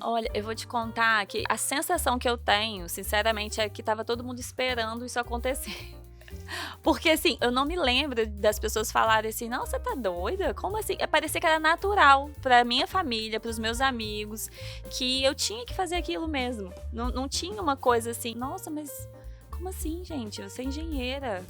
Olha, eu vou te contar que a sensação que eu tenho, sinceramente, é que estava todo mundo esperando isso acontecer. Porque, assim, eu não me lembro das pessoas falarem assim: "Nossa, você tá doida? Como assim?". Parecia que era natural pra minha família, para os meus amigos, que eu tinha que fazer aquilo mesmo. Não tinha uma coisa assim: "Nossa, mas como assim, gente? Você é engenheira.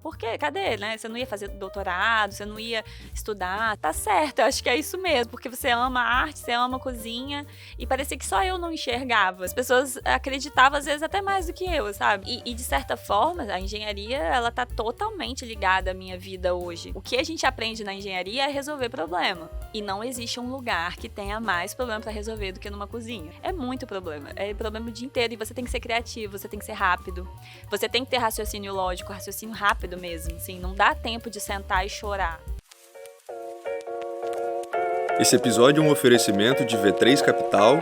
Por quê? Cadê, né? Você não ia fazer doutorado, você não ia estudar". Tá certo, eu acho que é isso mesmo, porque você ama arte, você ama cozinha, e parecia que só eu não enxergava. As pessoas acreditavam, às vezes, até mais do que eu, sabe? E de certa forma, a engenharia, ela tá totalmente ligada à minha vida hoje. O que a gente aprende na engenharia é resolver problema. E não existe um lugar que tenha mais problema pra resolver do que numa cozinha. É muito problema. É problema o dia inteiro, e você tem que ser criativo, você tem que ser rápido. Você tem que ter raciocínio lógico, raciocínio rápido mesmo, assim, não dá tempo de sentar e chorar. Esse episódio é um oferecimento de V3 Capital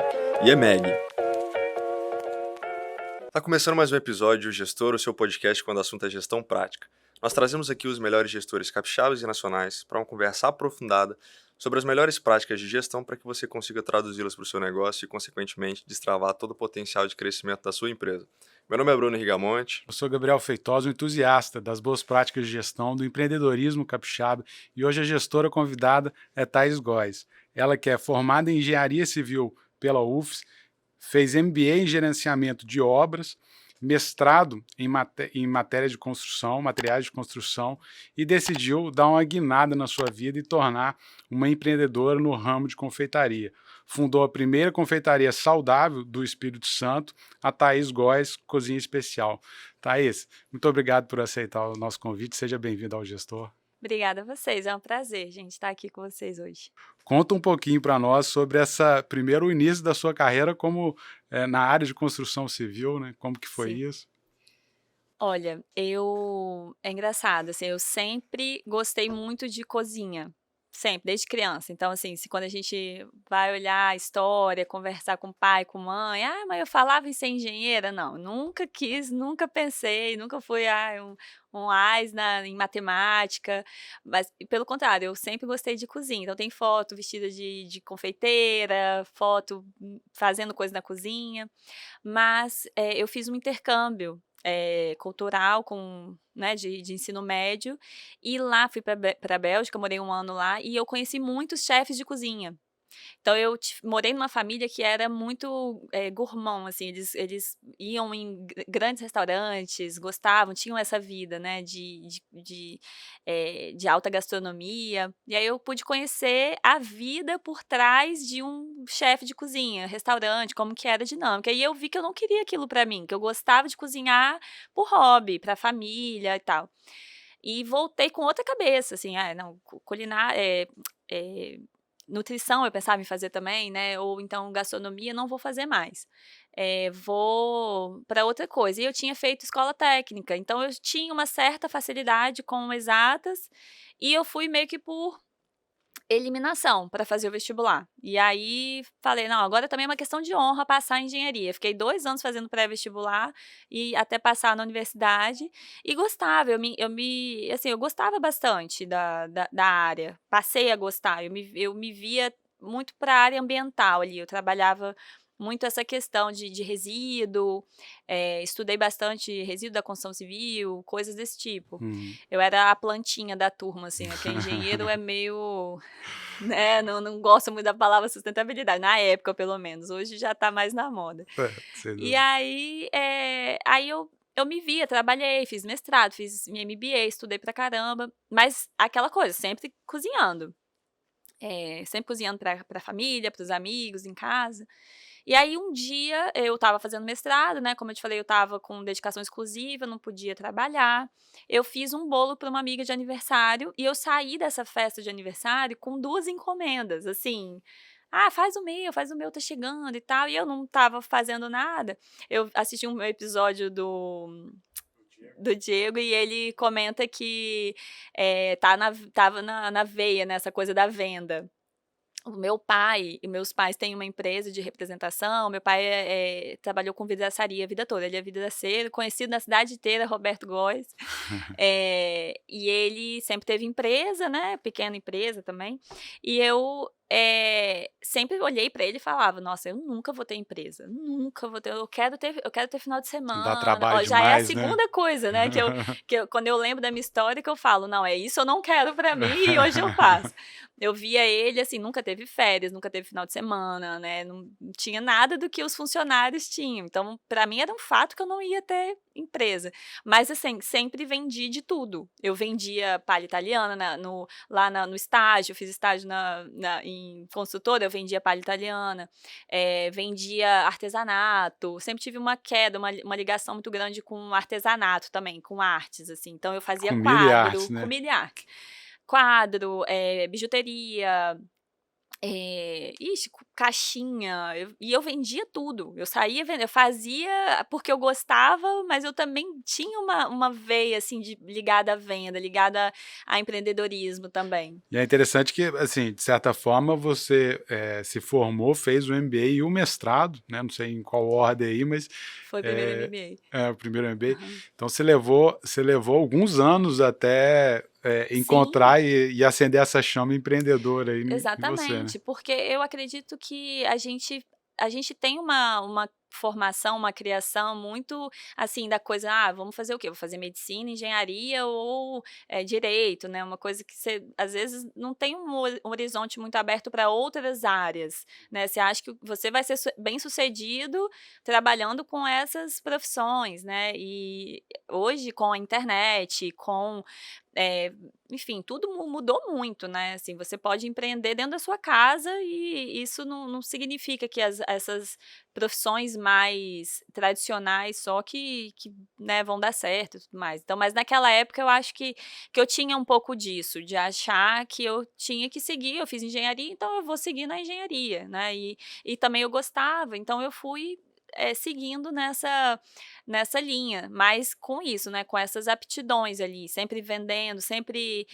e EMEG. Tá começando mais um episódio Gestor, o seu podcast quando o assunto é gestão prática. Nós trazemos aqui os melhores gestores capixabas e nacionais para uma conversa aprofundada sobre as melhores práticas de gestão para que você consiga traduzi-las para o seu negócio e, consequentemente, destravar todo o potencial de crescimento da sua empresa. Meu nome é Bruno Rigamonte. Eu sou Gabriel Feitosa, um entusiasta das boas práticas de gestão, do empreendedorismo capixaba, e hoje a gestora convidada é Thaís Góes. Ela que é formada em Engenharia Civil pela UFS, fez MBA em Gerenciamento de Obras, mestrado em matéria de construção, materiais de construção, e decidiu dar uma guinada na sua vida e tornar uma empreendedora no ramo de confeitaria. Fundou a primeira confeitaria saudável do Espírito Santo, a Thaís Góes Cozinha Especial. Thaís, muito obrigado por aceitar o nosso convite. Seja bem-vindo ao Gestor. Obrigada a vocês, é um prazer, gente, estar aqui com vocês hoje. Conta um pouquinho para nós sobre primeiro o início da sua carreira como na área de construção civil, né? Como que foi Sim. isso? Olha, é engraçado, assim, eu sempre gostei muito de cozinha, sempre, desde criança. Então, assim, se quando a gente vai olhar a história, conversar com o pai, com mãe: "Ah, mas eu falava em ser engenheira", não, nunca quis, nunca pensei, nunca fui, um ás em matemática, mas pelo contrário, eu sempre gostei de cozinha. Então tem foto vestida de confeiteira, foto, fazendo coisa na cozinha, mas, eu fiz um intercâmbio cultural né, de ensino médio, e lá fui pra Bélgica, morei 1 ano lá, e eu conheci muitos chefes de cozinha. Então eu morei numa família que era muito, gourmand, assim, eles iam em grandes restaurantes, gostavam, tinham essa vida, né, de alta gastronomia, e aí eu pude conhecer a vida por trás de um chefe de cozinha, restaurante, como que era a dinâmica. E eu vi que eu não queria aquilo pra mim, que eu gostava de cozinhar por hobby, pra família e tal. E voltei com outra cabeça, assim: "Ah, não, nutrição eu pensava em fazer também, né, ou então gastronomia, não vou fazer mais. Vou para outra coisa". E eu tinha feito escola técnica, então eu tinha uma certa facilidade com exatas, e eu fui meio que por eliminação para fazer o vestibular. E aí falei: "Não, agora também é uma questão de honra passar em engenharia". Fiquei 2 anos fazendo pré-vestibular e até passar na universidade, e gostava, assim, eu gostava bastante da área, passei a gostar, eu me via muito para a área ambiental ali, eu trabalhava muito essa questão de resíduo, estudei bastante resíduo da construção civil, coisas desse tipo. Uhum. Eu era a plantinha da turma, assim, né, porque engenheiro é meio, né, não gosto muito da palavra sustentabilidade, na época pelo menos, hoje já tá mais na moda. Sem E dúvida. aí eu me via, trabalhei, fiz mestrado, fiz minha MBA, estudei pra caramba, mas aquela coisa, sempre cozinhando. Sempre cozinhando pra família, para os amigos, em casa. E aí um dia eu estava fazendo mestrado, né, como eu te falei, eu estava com dedicação exclusiva, não podia trabalhar. Eu fiz um bolo para uma amiga de aniversário e eu saí dessa festa de aniversário com 2 encomendas, assim: "Ah, faz o meu tá chegando e tal", e eu não estava fazendo nada. Eu assisti um episódio do Diego, e ele comenta que, estava na veia, né, essa coisa da venda. O meu pai e meus pais têm uma empresa de representação. Meu pai trabalhou com vidraçaria a vida toda, ele é vidraceiro, conhecido na cidade inteira, Roberto Góes. E ele sempre teve empresa, né, pequena empresa também, e eu sempre olhei pra ele e falava: "Nossa, eu nunca vou ter empresa, nunca vou ter, eu quero ter final de Dá semana". trabalho Ó, já é a demais, né? segunda coisa, né, que eu quando eu lembro da minha história que eu falo: "Não, é isso eu não quero pra mim e hoje eu faço". Eu via ele, assim, nunca teve férias, nunca teve final de semana, né, não tinha nada do que os funcionários tinham, então pra mim era um fato que eu não ia ter empresa. Mas, assim, sempre vendi de tudo. Eu vendia palha italiana no estágio, eu fiz estágio em consultora, eu vendia palha italiana, vendia artesanato, sempre tive uma queda, uma ligação muito grande com artesanato também, com artes, assim, então eu fazia Comida e artes, quadro, né? comida e arte. Quadro, bijuteria, caixinha, eu vendia tudo, eu saía vendendo, eu fazia porque eu gostava, mas eu também tinha uma veia, assim, ligada à venda, ligada a empreendedorismo também. E é interessante que, assim, de certa forma, você se formou, fez o MBA e o mestrado, né? Não sei em qual ordem aí, mas Foi primeiro MBA. o primeiro MBA. Aham. Então você levou alguns anos até Sim. encontrar e acender essa chama empreendedora aí em você, né? Exatamente, porque eu acredito que a gente tem uma formação, uma criação muito, assim, da coisa: "Ah, vamos fazer o quê? Vou fazer medicina, engenharia ou, direito", né, uma coisa que você, às vezes, não tem um horizonte muito aberto para outras áreas, né, você acha que você vai ser bem-sucedido trabalhando com essas profissões, né, e hoje com a internet, com, eh, enfim, tudo mudou muito, né, assim, você pode empreender dentro da sua casa e isso não significa que essas profissões mais tradicionais só que, né, vão dar certo e tudo mais. Então, mas naquela época eu acho que eu tinha um pouco disso, de achar que eu tinha que seguir, eu fiz engenharia, então eu vou seguir na engenharia, né, e também eu gostava, então eu fui, seguindo nessa linha, mas com isso, né, com essas aptidões ali, sempre vendendo, sempre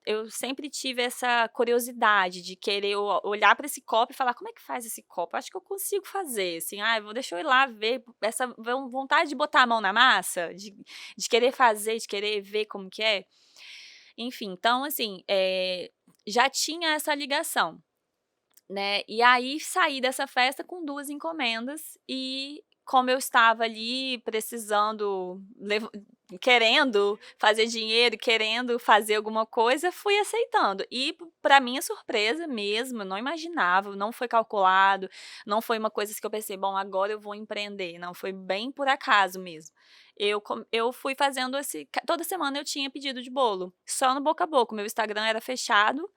eu sempre tive essa curiosidade de querer olhar para esse copo e falar: "Como é que faz esse copo? Acho que eu consigo fazer", assim, deixa eu ir lá ver", essa vontade de botar a mão na massa, de querer fazer, de querer ver como que é. Enfim, então assim, já tinha essa ligação, né, e aí saí dessa festa com 2 encomendas e como eu estava ali precisando, querendo fazer dinheiro, querendo fazer alguma coisa, fui aceitando. E para minha surpresa mesmo, eu não imaginava, não foi calculado, não foi uma coisa assim que eu pensei: "Bom, agora eu vou empreender", não, foi bem por acaso mesmo. Eu fui fazendo toda semana eu tinha pedido de bolo, só no boca a boca, o meu Instagram era fechado,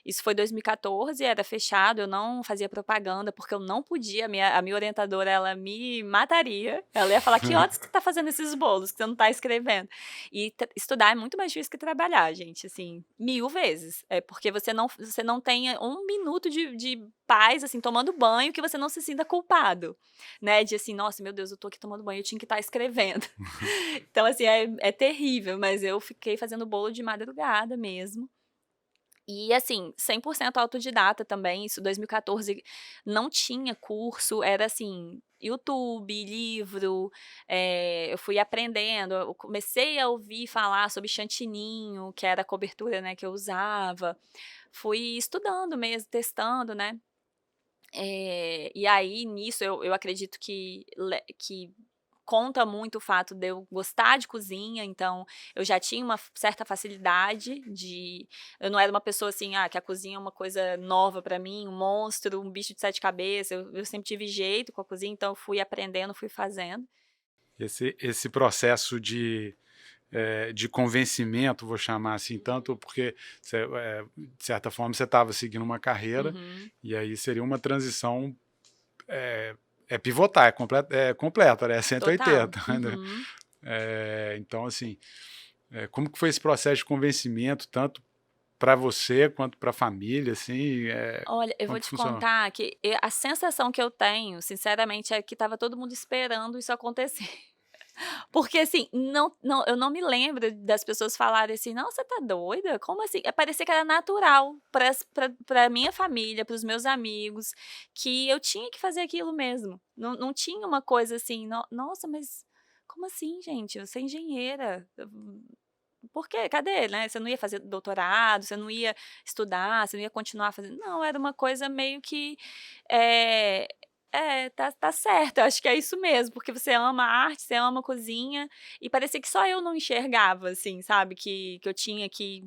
isso foi 2014, era fechado, eu não fazia propaganda, porque eu não podia, a minha orientadora, ela me mataria, ela ia falar: "Que horas que você tá fazendo esses bolos, que você não tá escrevendo?". E estudar é muito mais difícil que trabalhar, gente, assim, 1000 vezes. É porque você não tem 1 minuto de paz, assim, tomando banho, que você não se sinta culpado, né, de assim: "Nossa, meu Deus, eu tô aqui tomando banho, eu tinha que estar escrevendo". Então, assim, é terrível, mas eu fiquei fazendo bolo de madrugada mesmo. E assim, 100% autodidata também, isso 2014 não tinha curso, era assim, YouTube, livro, eu fui aprendendo, eu comecei a ouvir falar sobre chantininho, que era a cobertura, né, que eu usava, fui estudando mesmo, testando, né. E aí nisso eu acredito que conta muito o fato de eu gostar de cozinha, então eu já tinha uma certa facilidade eu não era uma pessoa assim, que a cozinha é uma coisa nova pra mim, um monstro, um bicho de 7 cabeças, eu sempre tive jeito com a cozinha, então eu fui aprendendo, fui fazendo. Esse processo de convencimento, vou chamar assim, tanto porque, de certa forma, você estava seguindo uma carreira, Uhum. e aí seria uma transição, é, pivotar, completa, né? Total. 180, né? Uhum. Então, assim, como que foi esse processo de convencimento, tanto para você quanto para a família, assim, Olha, eu vou como que te funcionou? contar que a sensação que eu tenho, sinceramente, é que estava todo mundo esperando isso acontecer. Porque assim, eu não me lembro das pessoas falarem assim: "Nossa, você tá doida? Como assim?". Parecia que era natural pra minha família, para os meus amigos, que eu tinha que fazer aquilo mesmo. Não tinha uma coisa assim: "Nossa, mas como assim, gente? Você é engenheira, Porque, cadê, né? Você não ia fazer doutorado, você não ia estudar, você não ia continuar fazendo. Não, era uma coisa meio que. É, tá certo, eu acho que é isso mesmo, porque você ama a arte, você ama a cozinha, e parecia que só eu não enxergava, assim, sabe? Que eu tinha que.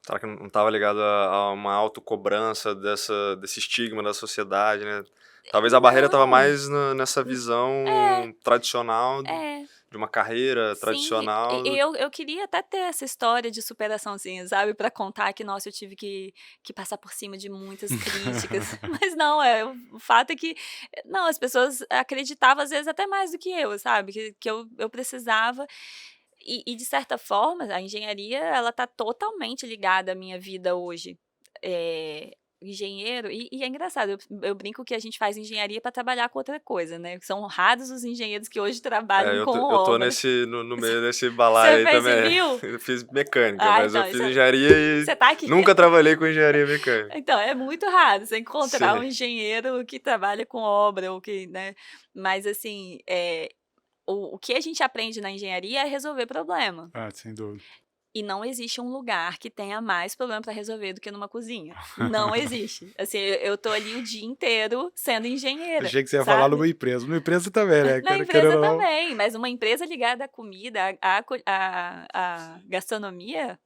Será que não estava ligado a uma autocobrança desse estigma da sociedade, né? Talvez a barreira estava Não. mais nessa visão É, tradicional é. de uma carreira Sim, tradicional. eu queria até ter essa história de superaçãozinha, sabe, pra contar que, nossa, eu tive que passar por cima de muitas críticas, mas não, o fato é que, não, as pessoas acreditavam às vezes até mais do que eu, sabe, que eu precisava e de certa forma a engenharia ela tá totalmente ligada à minha vida hoje. Engenheiro e é engraçado, eu brinco que a gente faz engenharia para trabalhar com outra coisa, né, são raros os engenheiros que hoje trabalham Eu com tô obra. no meio desse balaio Você aí fez também. civil? Eu fiz mecânica, Ah, mas eu então, fiz engenharia e você tá aqui. nunca trabalhei com engenharia mecânica. Então, é muito raro você encontrar um Sim. engenheiro que trabalha com obra ou que, né, mas assim, o que a gente aprende na engenharia é resolver problema. Ah, sem dúvida. E não existe um lugar que tenha mais problema para resolver do que numa cozinha. Não existe. Assim, eu tô ali o dia inteiro sendo engenheira, Achei que você ia falar sabe? numa empresa. Numa empresa também, né? Na Querendo empresa ou não. também, mas uma empresa ligada à comida, à gastronomia,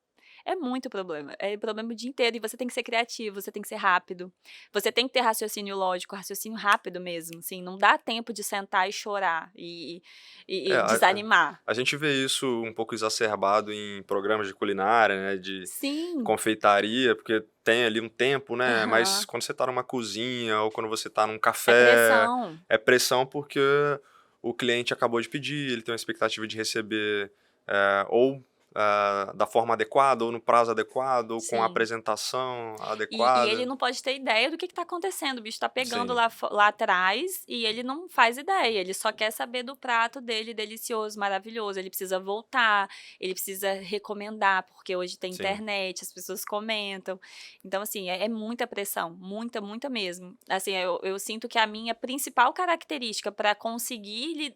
é muito problema. É problema o dia inteiro. E você tem que ser criativo, você tem que ser rápido. Você tem que ter raciocínio lógico, raciocínio rápido mesmo. Assim, não dá tempo de sentar e chorar É, e desanimar. a gente vê isso um pouco exacerbado em programas de culinária, né, de Sim. confeitaria, porque tem ali um tempo, né, mas Aham. quando você tá numa cozinha ou quando você tá num É café, pressão. é pressão porque o cliente acabou de pedir, ele tem uma expectativa de receber ou da forma adequada, ou no prazo adequado, ou com a Sim. apresentação E ele adequada. não pode ter ideia do que tá acontecendo. O bicho tá pegando Sim, lá atrás e ele não faz ideia. Ele só quer saber do prato dele delicioso, maravilhoso. Ele precisa voltar, ele precisa recomendar, porque hoje tem sim. internet, as pessoas comentam. Então, assim, é muita pressão, muita, muita mesmo. Assim, eu sinto que a minha principal característica para conseguir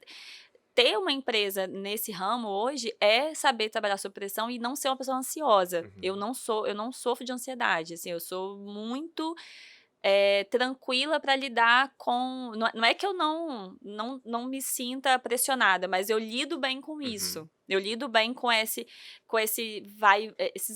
ter uma empresa nesse ramo hoje é saber trabalhar sob pressão e não ser uma pessoa ansiosa. Uhum. Eu não sofro de ansiedade, assim, eu sou muito tranquila para lidar com. Não é que eu não me sinta pressionada, mas eu lido bem com Uhum. isso. Eu lido bem com esses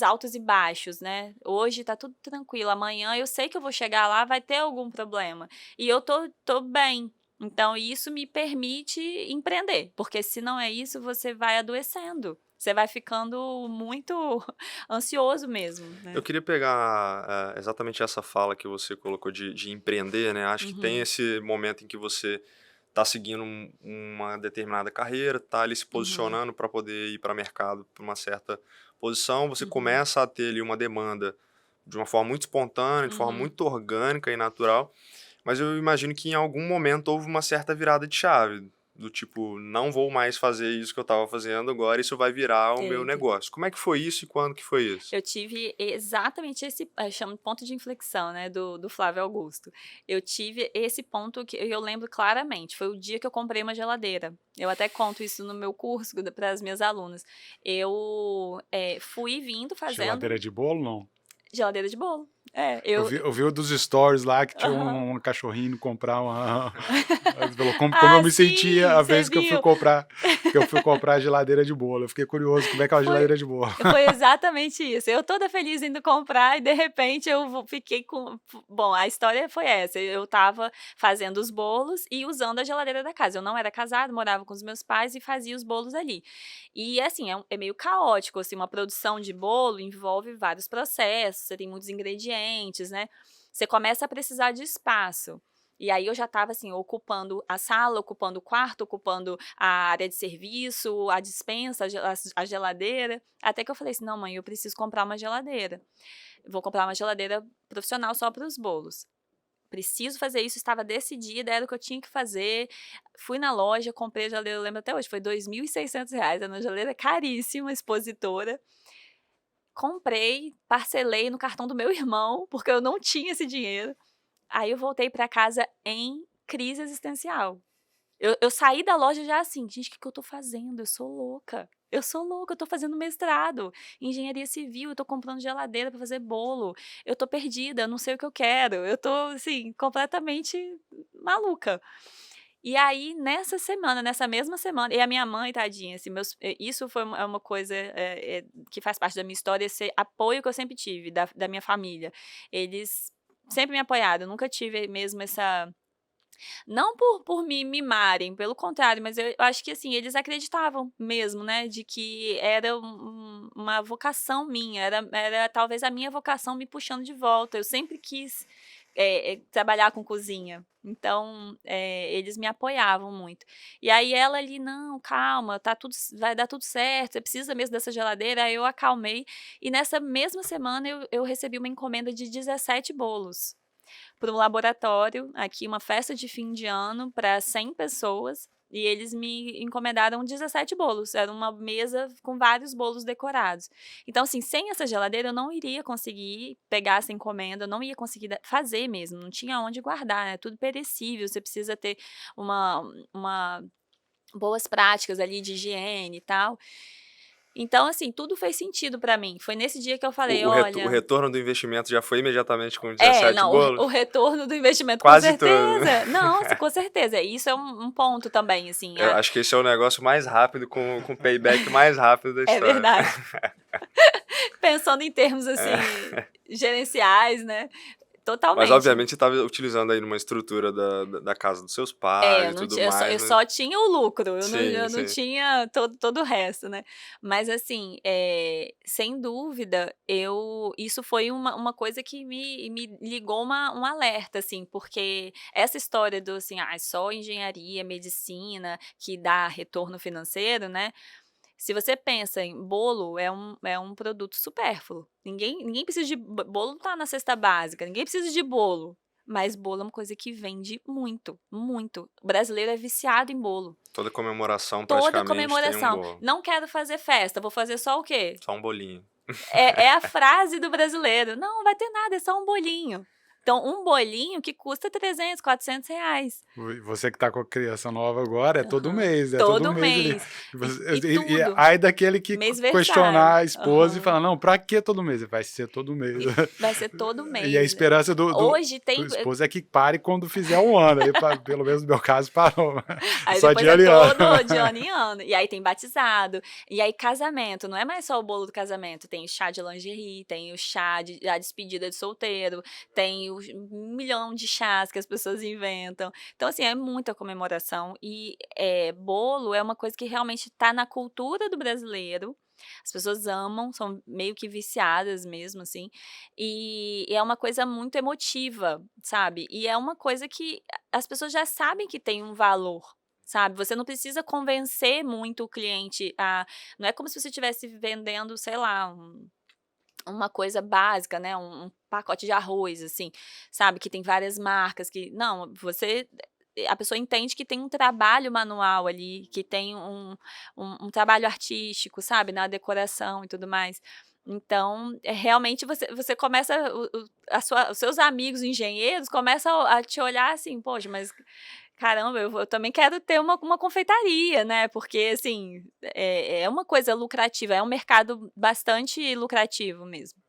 altos e baixos, né? Hoje tá tudo tranquilo. Amanhã eu sei que eu vou chegar lá, vai ter algum problema. E eu tô bem. Então, isso me permite empreender, porque se não é isso, você vai adoecendo. Você vai ficando muito ansioso mesmo, Eu né? queria pegar exatamente essa fala que você colocou de empreender, né? Acho que tem Uhum, esse momento em que você está seguindo uma determinada carreira, está ali se uhum, posicionando para poder ir para mercado para uma certa posição, você uhum, começa a ter ali uma demanda de uma forma muito espontânea, de forma uhum. muito orgânica e natural, mas eu imagino que em algum momento houve uma certa virada de chave, do tipo, não vou mais fazer isso que eu estava fazendo agora, isso vai virar o meu Teve. negócio. Como é que foi isso e quando que foi isso? Eu tive exatamente esse, chama de ponto de inflexão, né, do Flávio Augusto. Eu tive esse ponto que eu lembro claramente, foi o dia que eu comprei uma geladeira. Eu até conto isso no meu curso para as minhas alunas. Eu fui vindo fazendo Geladeira de bolo, não. geladeira de bolo. Eu vi o dos stories lá que tinha Aham. um cachorrinho indo comprar uma. Ele falou, como eu Ah, me sentia sim, a você vez viu? que eu fui comprar a geladeira de bolo. Eu fiquei curioso como é que é uma Foi geladeira de bolo. foi exatamente isso. Eu toda feliz indo comprar e de repente fiquei com bom, a história foi essa, eu estava fazendo os bolos e usando a geladeira da casa. Eu não era casada, morava com os meus pais e fazia os bolos ali. E assim, é meio caótico, assim, uma produção de bolo envolve vários processos, você tem muitos ingredientes, né. Você começa a precisar de espaço. E aí eu já estava, assim, ocupando a sala, ocupando o quarto, ocupando a área de serviço, a despensa, a geladeira, até que eu falei assim: "Não, mãe, eu preciso comprar uma geladeira. Vou comprar uma geladeira profissional só para os bolos. Preciso fazer isso", estava decidida, era o que eu tinha que fazer. Fui na loja, comprei a geladeira, eu lembro até hoje, foi R$ 2.600, era uma geladeira caríssima, expositora. Comprei, parcelei no cartão do meu irmão, porque eu não tinha esse dinheiro. Aí eu voltei para casa em crise existencial. Eu saí da loja já assim: "Gente, o que que eu tô fazendo? Eu sou louca". Eu sou louca, eu tô fazendo mestrado em engenharia civil, eu tô comprando geladeira para fazer bolo, eu tô perdida, eu não sei o que eu quero, eu tô, assim, completamente maluca. E aí, nessa mesma semana, e a minha mãe, tadinha, assim, isso foi uma coisa que faz parte da minha história, esse apoio que eu sempre tive da minha família. Eles sempre me apoiaram, eu nunca tive mesmo essa. Não por me mimarem, pelo contrário, mas eu acho que, assim, eles acreditavam mesmo, né, de que era uma vocação minha, era talvez a minha vocação me puxando de volta. Eu sempre quis, trabalhar com cozinha, então, eles me apoiavam muito. E aí ela ali: "Não, calma, vai dar tudo certo, você precisa mesmo dessa geladeira", aí eu acalmei, e nessa mesma semana eu recebi uma encomenda de 17 bolos para um laboratório, aqui uma festa de fim de ano para 100 pessoas, e eles me encomendaram 17 bolos, era uma mesa com vários bolos decorados. Então, assim, sem essa geladeira eu não iria conseguir pegar essa encomenda, eu não ia conseguir fazer mesmo, não tinha onde guardar, é tudo perecível, você precisa ter uma boas práticas ali de higiene e tal. Então, assim, tudo fez sentido para mim. Foi nesse dia que eu falei: O "Olha". retorno do investimento já foi imediatamente com É, 17 não, bolos? o retorno do investimento, com Quase todo. certeza. Nossa, com certeza. Isso é um ponto também, assim, Eu acho que esse é o negócio mais rápido, com o payback mais rápido da é história. verdade. Pensando em termos, É. assim, gerenciais, né, Mas, totalmente. obviamente, você estava utilizando aí numa estrutura da casa dos seus É, pais eu e não tudo tinha, mais, eu mas só tinha o lucro, sim, eu não sim. tinha todo o resto, né. Mas assim, sem dúvida, isso foi uma coisa que me ligou um alerta, assim, porque essa história do, assim, só engenharia, medicina que dá retorno financeiro, né, se você pensa em bolo, é um produto supérfluo. Ninguém precisa de bolo, não tá na cesta básica, ninguém precisa de bolo, mas bolo é uma coisa que vende muito, muito. O brasileiro é viciado em bolo. Toda comemoração Toda praticamente tem um comemoração. bolo. "Não quero fazer festa, vou fazer só o quê?" Só um bolinho. É a frase do brasileiro: "Não, vai ter nada, é só um bolinho". Então, um bolinho que custa 300, R$ 400. Você que tá com a criança nova agora, Aham. é todo Todo mês ali. mês. E, E você, e e tudo. aí daquele que questionar Mêsversário. a esposa e Aham. falar, não, pra que todo mês? Vai ser todo mês. E vai ser todo E a mês. esperança Hoje do tem, esposo é que pare quando fizer um ano. Aí, pelo menos no meu caso, parou. aí Só depois de é ano em ano. todo de ano em ano. E aí tem batizado, e aí casamento, não é mais só o bolo do casamento, tem o chá de lingerie, tem o chá a despedida de solteiro, tem o 1 milhão de chás que as pessoas inventam. Então, assim, é muita comemoração e, bolo é uma coisa que realmente tá na cultura do brasileiro. As pessoas amam, são meio que viciadas mesmo, assim, e é uma coisa muito emotiva, sabe. E é uma coisa que as pessoas já sabem que tem um valor, sabe. Você não precisa convencer muito o cliente a. Não é como se você estivesse vendendo, sei lá, uma coisa básica, né, um pacote de arroz, assim, sabe, que tem várias marcas que não, a pessoa entende que tem um trabalho manual ali, que tem um trabalho artístico, sabe, na decoração e tudo mais. Então, realmente você começa os seus amigos engenheiros começam a te olhar assim: "Poxa, mas caramba, eu também quero ter uma confeitaria", né, porque, assim, é uma coisa lucrativa, é um mercado bastante lucrativo mesmo.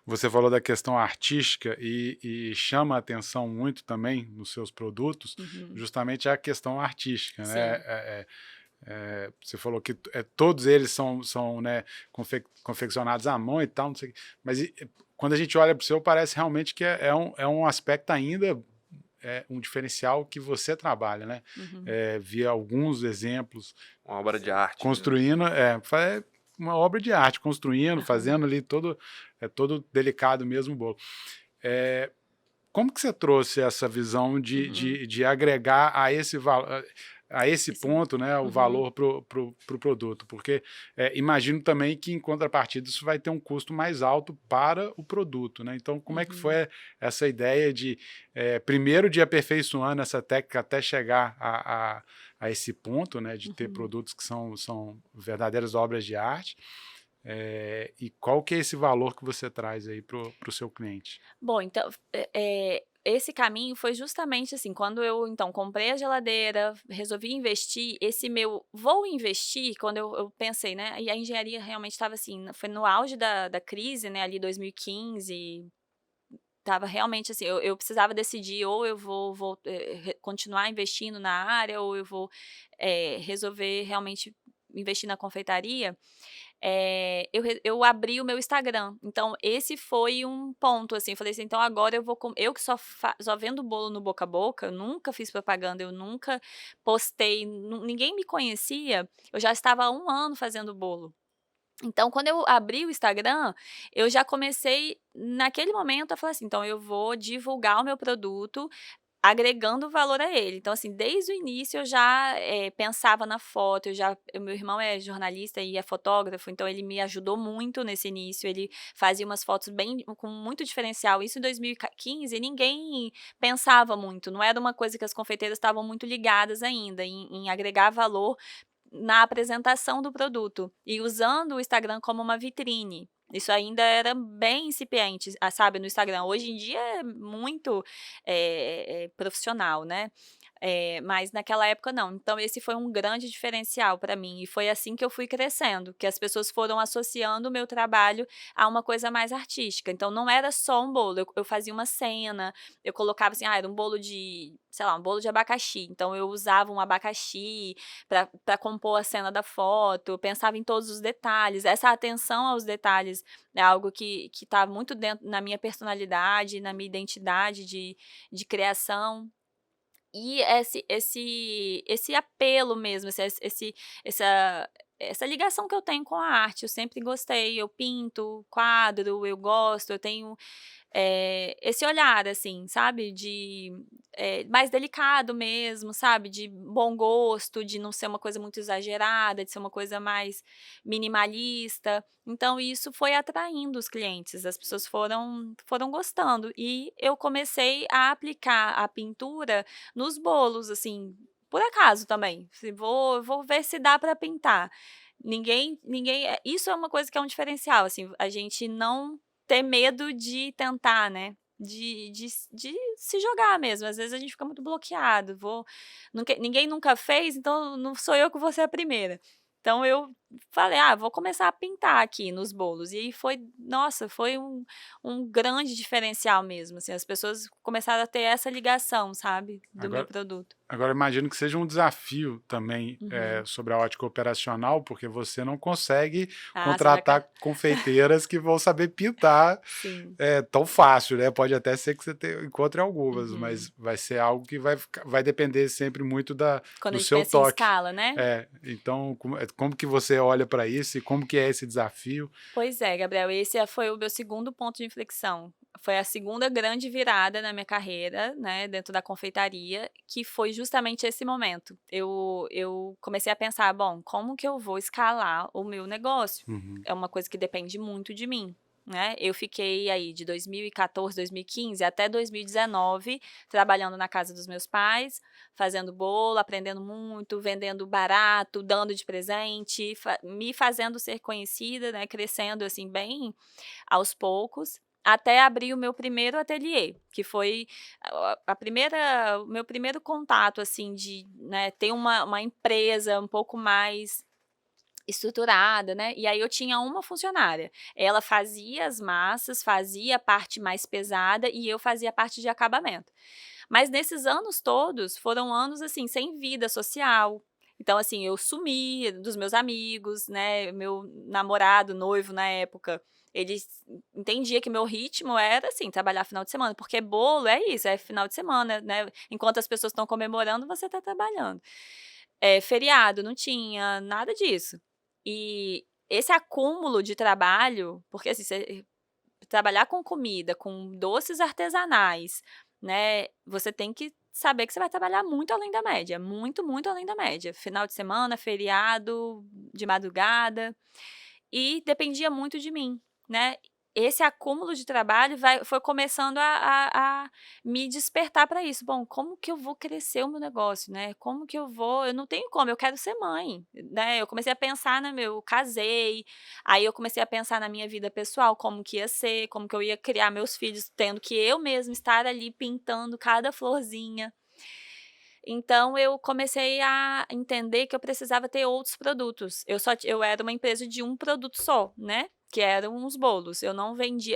Você falou da questão artística e chama a atenção muito também nos seus produtos, Uhum. justamente a questão artística, né? Sim. Você falou que todos eles são né, confeccionados à mão e tal, não sei, mas quando a gente olha para o seu, parece realmente que é um aspecto ainda, um diferencial que você trabalha, né? Uhum. Vi alguns exemplos Uma obra de arte mesmo. construindo, uma obra de arte, construindo, Aham. fazendo ali todo delicado mesmo o bolo. Como que você trouxe essa visão Uhum. de agregar a esse Esse ponto, né, o uhum. valor pro produto? Porque imagino também que, em contrapartida, isso vai ter um custo mais alto para o produto, né? Então, como é que Uhum. foi essa ideia de, primeiro, de aperfeiçoando essa técnica até chegar a esse ponto, né, de ter Uhum. produtos que são verdadeiras obras de arte, e qual que é esse valor que você traz aí pro seu cliente? Bom, então, esse caminho foi justamente assim, quando eu então comprei a geladeira, resolvi investir, esse meu vou investir, quando eu pensei, né, e a engenharia realmente estava assim, foi no auge da crise, né, ali 2015, estava realmente assim, eu precisava decidir ou eu vou continuar investindo na área ou eu vou, resolver realmente investir na confeitaria. Eu abri o meu Instagram, então esse foi um ponto, assim, eu falei assim: "Então agora eu vou com", eu que só vendo bolo no boca a boca, eu nunca fiz propaganda, eu nunca postei, ninguém me conhecia, eu já estava há 1 ano fazendo bolo. Então quando eu abri o Instagram, eu já comecei naquele momento a falar assim: "Então eu vou divulgar o meu produto, agregando valor a ele". Então, assim, desde o início eu já, pensava na foto, o meu irmão é jornalista e é fotógrafo, então ele me ajudou muito nesse início, ele fazia umas fotos bem com muito diferencial, isso em 2015 ninguém pensava muito, não era uma coisa que as confeiteiras estavam muito ligadas ainda, em agregar valor na apresentação do produto, e usando o Instagram como uma vitrine. Isso ainda era bem incipiente, sabe, no Instagram. Hoje em dia é muito, profissional, né. Mas naquela época não. Então esse foi um grande diferencial para mim, e foi assim que eu fui crescendo, que as pessoas foram associando o meu trabalho a uma coisa mais artística. Então não era só um bolo, eu fazia uma cena, eu colocava assim, era um bolo de, sei lá, um bolo de abacaxi, então eu usava um abacaxi para compor a cena da foto, eu pensava em todos os detalhes. Essa atenção aos detalhes é algo que tá muito dentro na minha personalidade, na minha identidade de criação. E esse apelo mesmo, essa essa ligação que eu tenho com a arte, eu sempre gostei, eu pinto quadro, eu gosto, eu tenho, esse olhar, assim, sabe, mais delicado mesmo, sabe, de bom gosto, de não ser uma coisa muito exagerada, de ser uma coisa mais minimalista. Então isso foi atraindo os clientes, as pessoas foram gostando, e eu comecei a aplicar a pintura nos bolos, assim, por acaso também, se vou ver se dá para pintar. Isso é uma coisa que é um diferencial, assim, a gente não ter medo de tentar, né, de se jogar mesmo, às vezes a gente fica muito bloqueado, ninguém nunca fez, então não sou eu que vou ser a primeira. Então eu falei: "Ah, vou começar a pintar aqui nos bolos", e aí foi um grande diferencial mesmo, assim, as pessoas começaram a ter essa ligação, sabe, do meu Agora, produto. Agora imagino que seja um desafio também, Uhum. sobre a ótica operacional, porque você não consegue Ah, você vai ca contratar confeiteiras que vão saber pintar, sim. tão fácil, né. Pode até ser que você encontre algumas, Uhum. mas vai ser algo que vai depender sempre muito Quando a do gente seu pensa em toque. escala, né? Então como que você olha para isso e como que é esse desafio? Pois é, Gabriel, esse foi o meu segundo ponto de inflexão. Foi a segunda grande virada na minha carreira, né, dentro da confeitaria, que foi justamente esse momento. Eu comecei a pensar: "Bom, como que eu vou escalar o meu negócio?". Uhum. É uma coisa que depende muito de mim, né. Eu fiquei aí de 2014, 2015 até 2019 trabalhando na casa dos meus pais, fazendo bolo, aprendendo muito, vendendo barato, dando de presente, me fazendo ser conhecida, né, crescendo, assim, bem aos poucos, até abrir o meu primeiro ateliê, que foi a primeira o meu primeiro contato, assim, de, né, ter uma empresa um pouco mais estruturada, né, e aí eu tinha uma funcionária. Ela fazia as massas, fazia a parte mais pesada e eu fazia a parte de acabamento. Mas nesses anos todos, foram anos, assim, sem vida social. Então, assim, eu sumi dos meus amigos, né, meu namorado, noivo na época, ele entendia que meu ritmo era, assim, trabalhar final de semana, porque bolo é isso, é final de semana, né, enquanto as pessoas estão comemorando, você está trabalhando. Feriado, não tinha nada disso. E esse acúmulo de trabalho, porque assim, você trabalhar com comida, com doces artesanais, né, você tem que saber que você vai trabalhar muito além da média, muito, muito além da média. Final de semana, feriado, de madrugada, e dependia muito de mim, né. esse acúmulo de trabalho foi começando a me despertar para isso. Bom, como que eu vou crescer o meu negócio, né? Como que eu não tenho como, eu quero ser mãe, né? Eu comecei a pensar, né, eu casei, aí eu comecei a pensar na minha vida pessoal, como que ia ser, como que eu ia criar meus filhos, tendo que eu mesma estar ali pintando cada florzinha. Então eu comecei a entender que eu precisava ter outros produtos. Eu era uma empresa de um produto só, né, que eram os bolos. Eu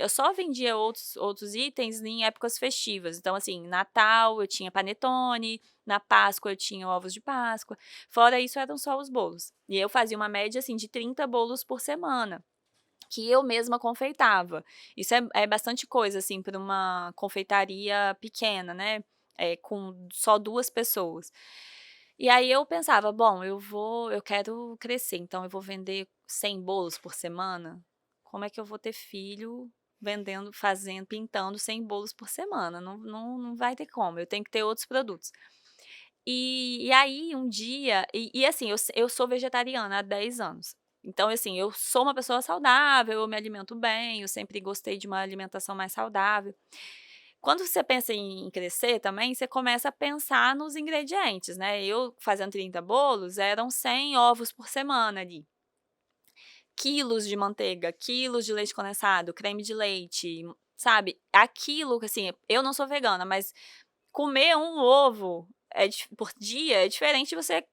só vendia outros itens em épocas festivas. Então, assim, Natal eu tinha panetone, na Páscoa eu tinha ovos de Páscoa, fora isso eram só os bolos. E eu fazia uma média, assim, de 30 bolos por semana, que eu mesma confeitava. Isso é bastante coisa, assim, para uma confeitaria pequena, né, com só 2 pessoas. E aí eu pensava: "Bom, eu quero crescer, então eu vou vender 100 bolos por semana? Como é que eu vou ter filho pintando 100 bolos por semana? Não vai ter como, eu tenho que ter outros produtos". E aí um dia assim, eu sou vegetariana há 10 anos. Então, assim, eu sou uma pessoa saudável, eu me alimento bem, eu sempre gostei de uma alimentação mais saudável. Quando você pensa em crescer também, você começa a pensar nos ingredientes, né. Eu fazendo 30 bolos, eram 100 ovos por semana ali, quilos de manteiga, quilos de leite condensado, creme de leite, sabe. Aquilo que, assim, eu não sou vegana, mas comer um ovo por dia é diferente de você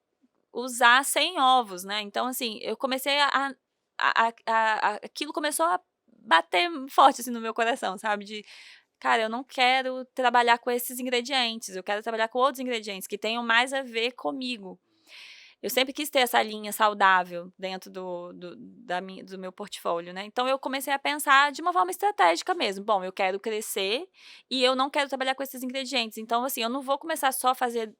usar 100 ovos, né. Então, assim, eu comecei aquilo começou a bater forte, assim, no meu coração, sabe, de: "Cara, eu não quero trabalhar com esses ingredientes, eu quero trabalhar com outros ingredientes que tenham mais a ver comigo". Eu sempre quis ter essa linha saudável dentro do meu portfólio, né. Então eu comecei a pensar de uma forma estratégica mesmo: "Bom, eu quero crescer e eu não quero trabalhar com esses ingredientes, então, assim, eu não vou começar só a fazer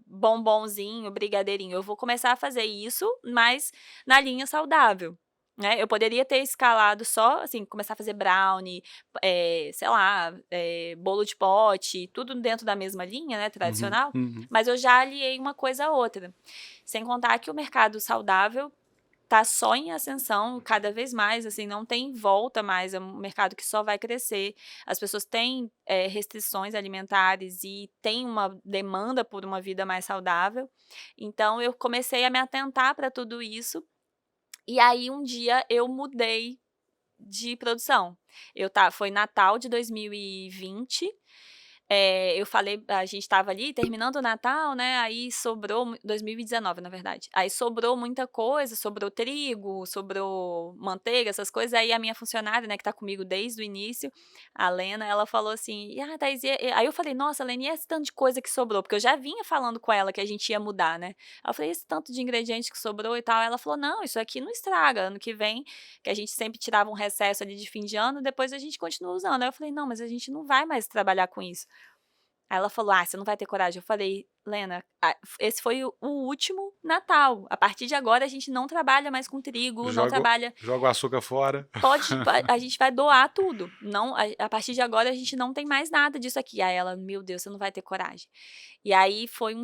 bombonzinho, brigadeirinho, eu vou começar a fazer isso, mas na linha saudável", né. Eu poderia ter escalado só, assim, começar a fazer brownie, sei lá, bolo de pote, tudo dentro da mesma linha, né, Uhum, tradicional, uhum. mas eu já aliei uma coisa à outra. Sem contar que o mercado saudável tá só em ascensão cada vez mais, assim, não tem volta mais, é um mercado que só vai crescer. As pessoas têm, restrições alimentares e têm uma demanda por uma vida mais saudável. Então eu comecei a me atentar para tudo isso, e aí um dia eu mudei de produção. Foi Natal de 2020, a gente estava ali terminando o Natal, né, aí sobrou 2019, na verdade. Aí sobrou muita coisa, sobrou trigo, sobrou manteiga, essas coisas, aí a minha funcionária, né, que tá comigo desde o início, a Lena, ela falou assim: "Ah, Thaís, aí eu falei: "Nossa, Lena, e esse tanto de coisa que sobrou?", porque eu já vinha falando com ela que a gente ia mudar, né. Aí eu falei: "Esse tanto de ingrediente que sobrou e tal", ela falou: "Não, isso aqui não estraga, ano que vem", que a gente sempre tirava um recesso ali de fim de ano, depois a gente continua usando. Aí eu falei: "Não, mas a gente não vai mais trabalhar com isso". Aí ela falou: "Ah, você não vai ter coragem". Eu falei: "Lena, esse foi o último Natal. A partir de agora a gente não trabalha mais com trigo, não Joga, trabalha joga o açúcar fora. a gente vai doar tudo. Não, a partir de agora a gente não tem mais nada disso aqui". Aí ela: "Meu Deus, você não vai ter coragem". E aí foi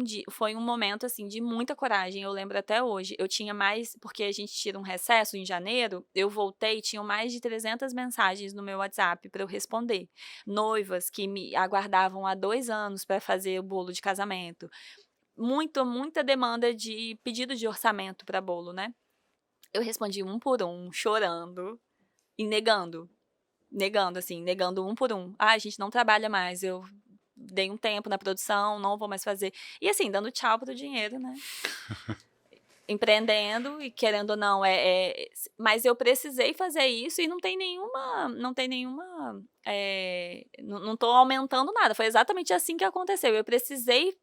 um momento, assim, de muita coragem, eu lembro até hoje. Eu tinha mais porque a gente tira um recesso em janeiro, eu voltei, tinham mais de 300 mensagens no meu WhatsApp para eu responder. Noivas que me aguardavam há 2 anos para fazer o bolo de casamento. Muita demanda de pedido de orçamento para bolo, né. Eu respondi um por um, chorando e negando, assim, negando um por um. "Ai, a gente não trabalha mais, eu dei um tempo na produção, não vou mais fazer". E assim, dando tchau para o dinheiro, né. Empreendendo e querendo ou não, mas eu precisei fazer isso e não tem nenhuma, não tô aumentando nada, foi exatamente assim que aconteceu, eu precisei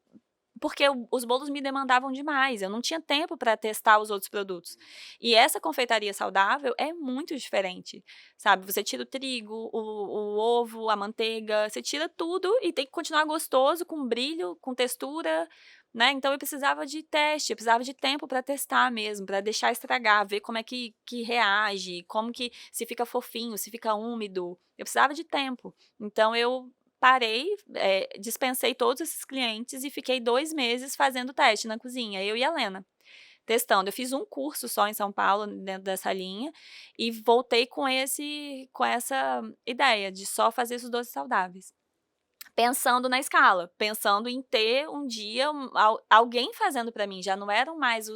porque os bolos me demandavam demais, eu não tinha tempo para testar os outros produtos. E essa confeitaria saudável é muito diferente, sabe, você tira o trigo, o ovo, a manteiga, você tira tudo e tem que continuar gostoso, com brilho, com textura, né, então eu precisava de teste, eu precisava de tempo para testar mesmo, para deixar estragar, ver como é que reage, como que se fica fofinho, se fica úmido, eu precisava de tempo. Então eu parei, dispensei todos esses clientes e fiquei 2 meses fazendo teste na cozinha, eu e a Lena. testando. Eu fiz um curso só em São Paulo, dentro dessa linha, e voltei com essa ideia de só fazer esses doces saudáveis. Pensando na escala, pensando em ter um dia alguém fazendo para mim, já não eram mais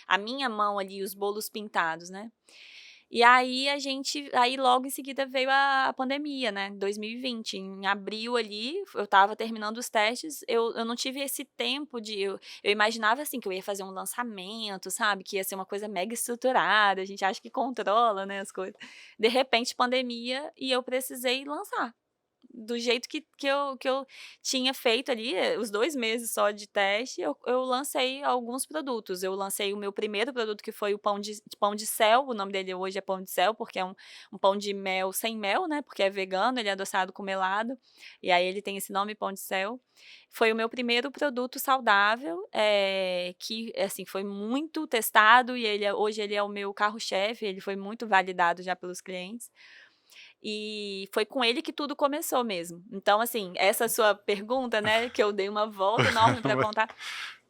a minha mão ali, os bolos pintados, né. E aí logo em seguida veio a pandemia, né, 2020, em abril ali, eu estava terminando os testes, eu não tive esse tempo eu imaginava, assim, que eu ia fazer um lançamento, sabe, que ia ser uma coisa mega estruturada, a gente acha que controla, né, as coisas. De repente pandemia e eu precisei lançar. Do jeito que eu tinha feito ali, os 2 meses só de teste, eu lancei alguns produtos. Eu lancei o meu primeiro produto, que foi o pão de céu, o nome dele hoje é pão de céu, porque é um pão de mel sem mel, né, porque é vegano, ele é adoçado com melado, e aí ele tem esse nome, pão de céu. Foi o meu primeiro produto saudável, que, assim, foi muito testado e hoje ele é o meu carro-chefe, ele foi muito validado já pelos clientes. E foi com ele que tudo começou mesmo. Então, assim, essa sua pergunta, né, que eu dei uma volta enorme para contar,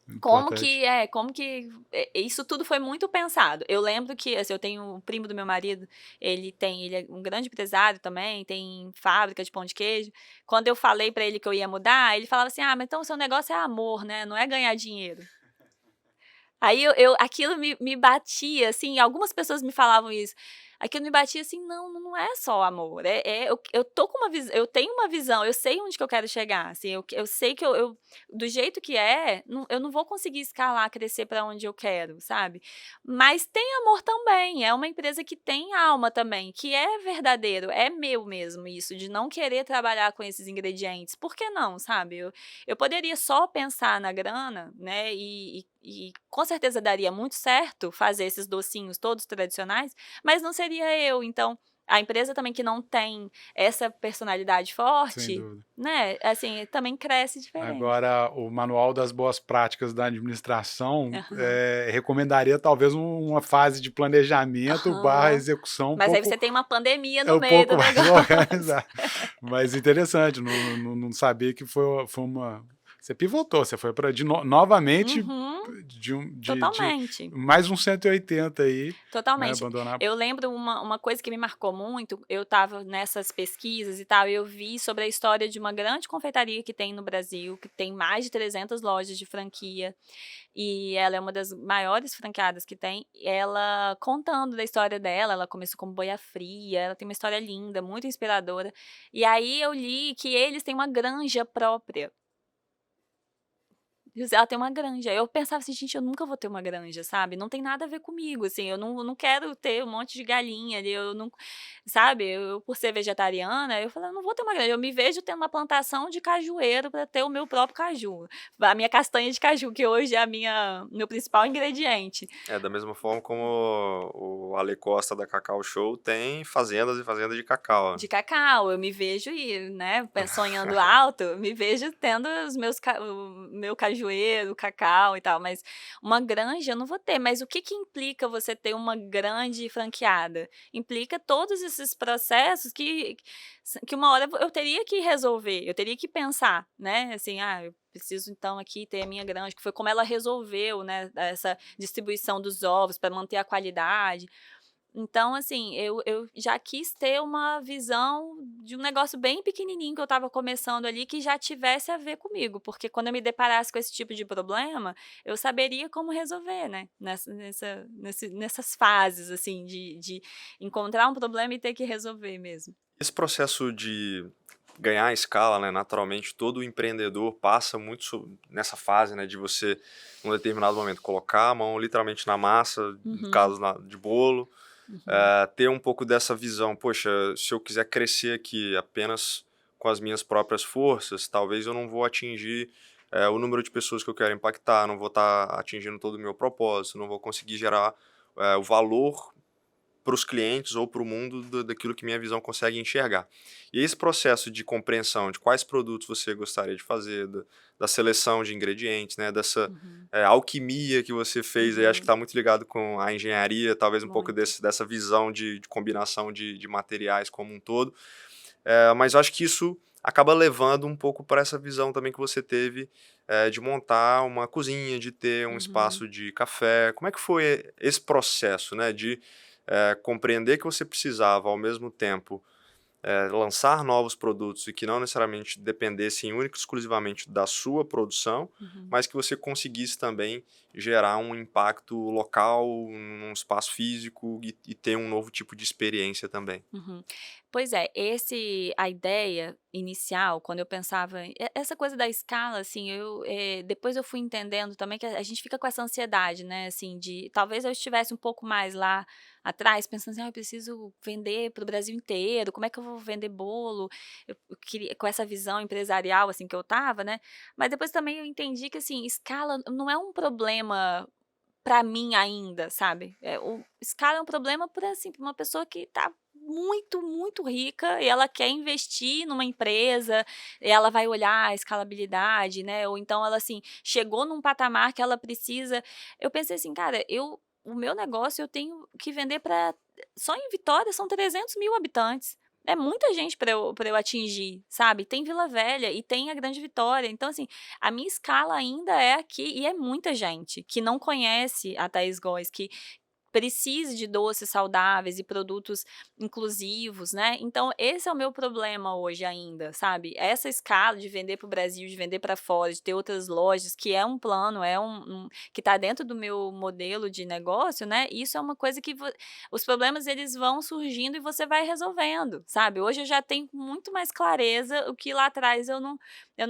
Importante. como que isso tudo foi muito pensado. Eu lembro que, assim, eu tenho um primo do meu marido, ele é um grande empresário também, tem fábrica de pão de queijo. Quando eu falei para ele que eu ia mudar, ele falava assim: "Ah, mas então o seu negócio é amor, né, não é ganhar dinheiro". Aí aquilo me batia, assim, algumas pessoas me falavam isso. Aquilo me batia assim: "Não é só amor, eu tô com eu tenho uma visão, eu sei onde que eu quero chegar, assim, eu sei que do jeito que eu não vou conseguir escalar, crescer para onde eu quero, sabe. Mas tem amor também, é uma empresa que tem alma também, que é verdadeiro, é meu mesmo isso, de não querer trabalhar com esses ingredientes, por que não, sabe. Eu poderia só pensar na grana, né, e com certeza daria muito certo fazer esses docinhos todos tradicionais, mas não seria eu. Então, a empresa também que não tem essa personalidade Sem forte, dúvida. né, assim, também cresce diferente. Agora, o Manual das Boas Práticas da Administração, Aham, recomendaria talvez uma fase de planejamento barra aham. execução Mas aí você tem uma pandemia no um meio pouco do mais negócio. organizada. Mas interessante, não sabia que foi uma. Você pivotou, você foi para novamente Uhum, de totalmente. mais um 180 aí, né? Totalmente. Abandonar. Eu lembro uma coisa que me marcou muito, eu estava nessas pesquisas e tal, e eu vi sobre a história de uma grande confeitaria que tem no Brasil, que tem mais de 300 lojas de franquia, e ela é uma das maiores franqueadas que tem. Ela contando da história dela, ela começou como boia fria, ela tem uma história linda, muito inspiradora. E aí eu li que eles têm uma granja própria. Ela tem uma granja. Eu pensava assim: "Gente, eu nunca vou ter uma granja", sabe, não tem nada a ver comigo, assim, eu não quero ter um monte de galinha ali, eu não sabe, eu por ser vegetariana, eu falei: "Eu não vou ter uma granja", eu me vejo tendo uma plantação de cajueiro para ter o meu próprio caju, a minha castanha de caju, que hoje é a meu principal ingrediente. É, da mesma forma como o Ale Costa da Cacau Show tem fazendas e fazendas de cacau, né? De cacau, eu me vejo né, sonhando alto, eu me vejo tendo o meu cajueiro, o cacau e tal, mas uma granja eu não vou ter. Mas o que implica você ter uma grande franqueada? Implica todos esses processos que uma hora eu teria que resolver, eu teria que pensar, né, assim: "Ah, eu preciso então aqui ter a minha granja", que foi como ela resolveu, né, essa distribuição dos ovos para manter a qualidade. Então, assim, eu já quis ter uma visão de um negócio bem pequenininho que eu estava começando ali, que já tivesse a ver comigo, porque quando eu me deparasse com esse tipo de problema, eu saberia como resolver, né, nessas fases, assim, de encontrar um problema e ter que resolver mesmo. Esse processo de ganhar escala, né, naturalmente todo empreendedor passa muito nessa fase, né, de você, num determinado momento, colocar a mão literalmente na massa, no Uhum, caso de bolo, uhum, ter um pouco dessa visão, poxa, se eu quiser crescer aqui apenas com as minhas próprias forças, talvez eu não vou atingir o número de pessoas que eu quero impactar, não vou estar atingindo todo o meu propósito, não vou conseguir gerar o valor para os clientes ou para o mundo daquilo que minha visão consegue enxergar. E esse processo de compreensão de quais produtos você gostaria de fazer, da seleção de ingredientes, né, dessa uhum, alquimia que você fez, aí acho que uhum, está muito ligado com a engenharia, talvez um pouco muito. dessa visão de combinação de materiais como um todo. Mas eu acho que isso acaba levando um pouco para essa visão também que você teve de montar uma cozinha, de ter um espaço de café. Como é que foi esse processo, né, de compreender que você precisava, ao mesmo tempo, lançar novos produtos e que não necessariamente dependessem única e exclusivamente da sua produção, mas que você conseguisse também gerar um impacto local, num espaço físico e ter um novo tipo de experiência também? Uhum. Pois é, a ideia inicial, quando eu pensava essa coisa da escala, assim, depois eu fui entendendo também que a gente fica com essa ansiedade, né, assim, de talvez eu estivesse um pouco mais lá atrás pensando assim: "Ah, eu preciso vender para o Brasil inteiro, como é que eu vou vender bolo?". Eu queria com essa visão empresarial, assim, que eu estava, né, mas depois também eu entendi que, assim, escala não é um problema pra mim ainda, sabe. O escala é um problema pra, assim, pra uma pessoa que tá muito, muito rica e ela quer investir numa empresa, e ela vai olhar a escalabilidade, né, ou então ela, assim, chegou num patamar que ela precisa eu pensei assim: "Cara, o meu negócio eu tenho que vender pra só em Vitória são 300.000 habitantes, é muita gente pra eu atingir, sabe. Tem Vila Velha e tem a Grande Vitória, então assim, a minha escala ainda é aqui e é muita gente que não conhece a Thaís Góes, que precise de doces saudáveis e produtos inclusivos, né. Então esse é o meu problema hoje ainda, sabe. Essa escala de vender para o Brasil, de vender para fora, de ter outras lojas, que é um plano, é que está dentro do meu modelo de negócio, né, isso é uma coisa que os problemas eles vão surgindo e você vai resolvendo, sabe. Hoje eu já tenho muito mais clareza, o que lá atrás eu não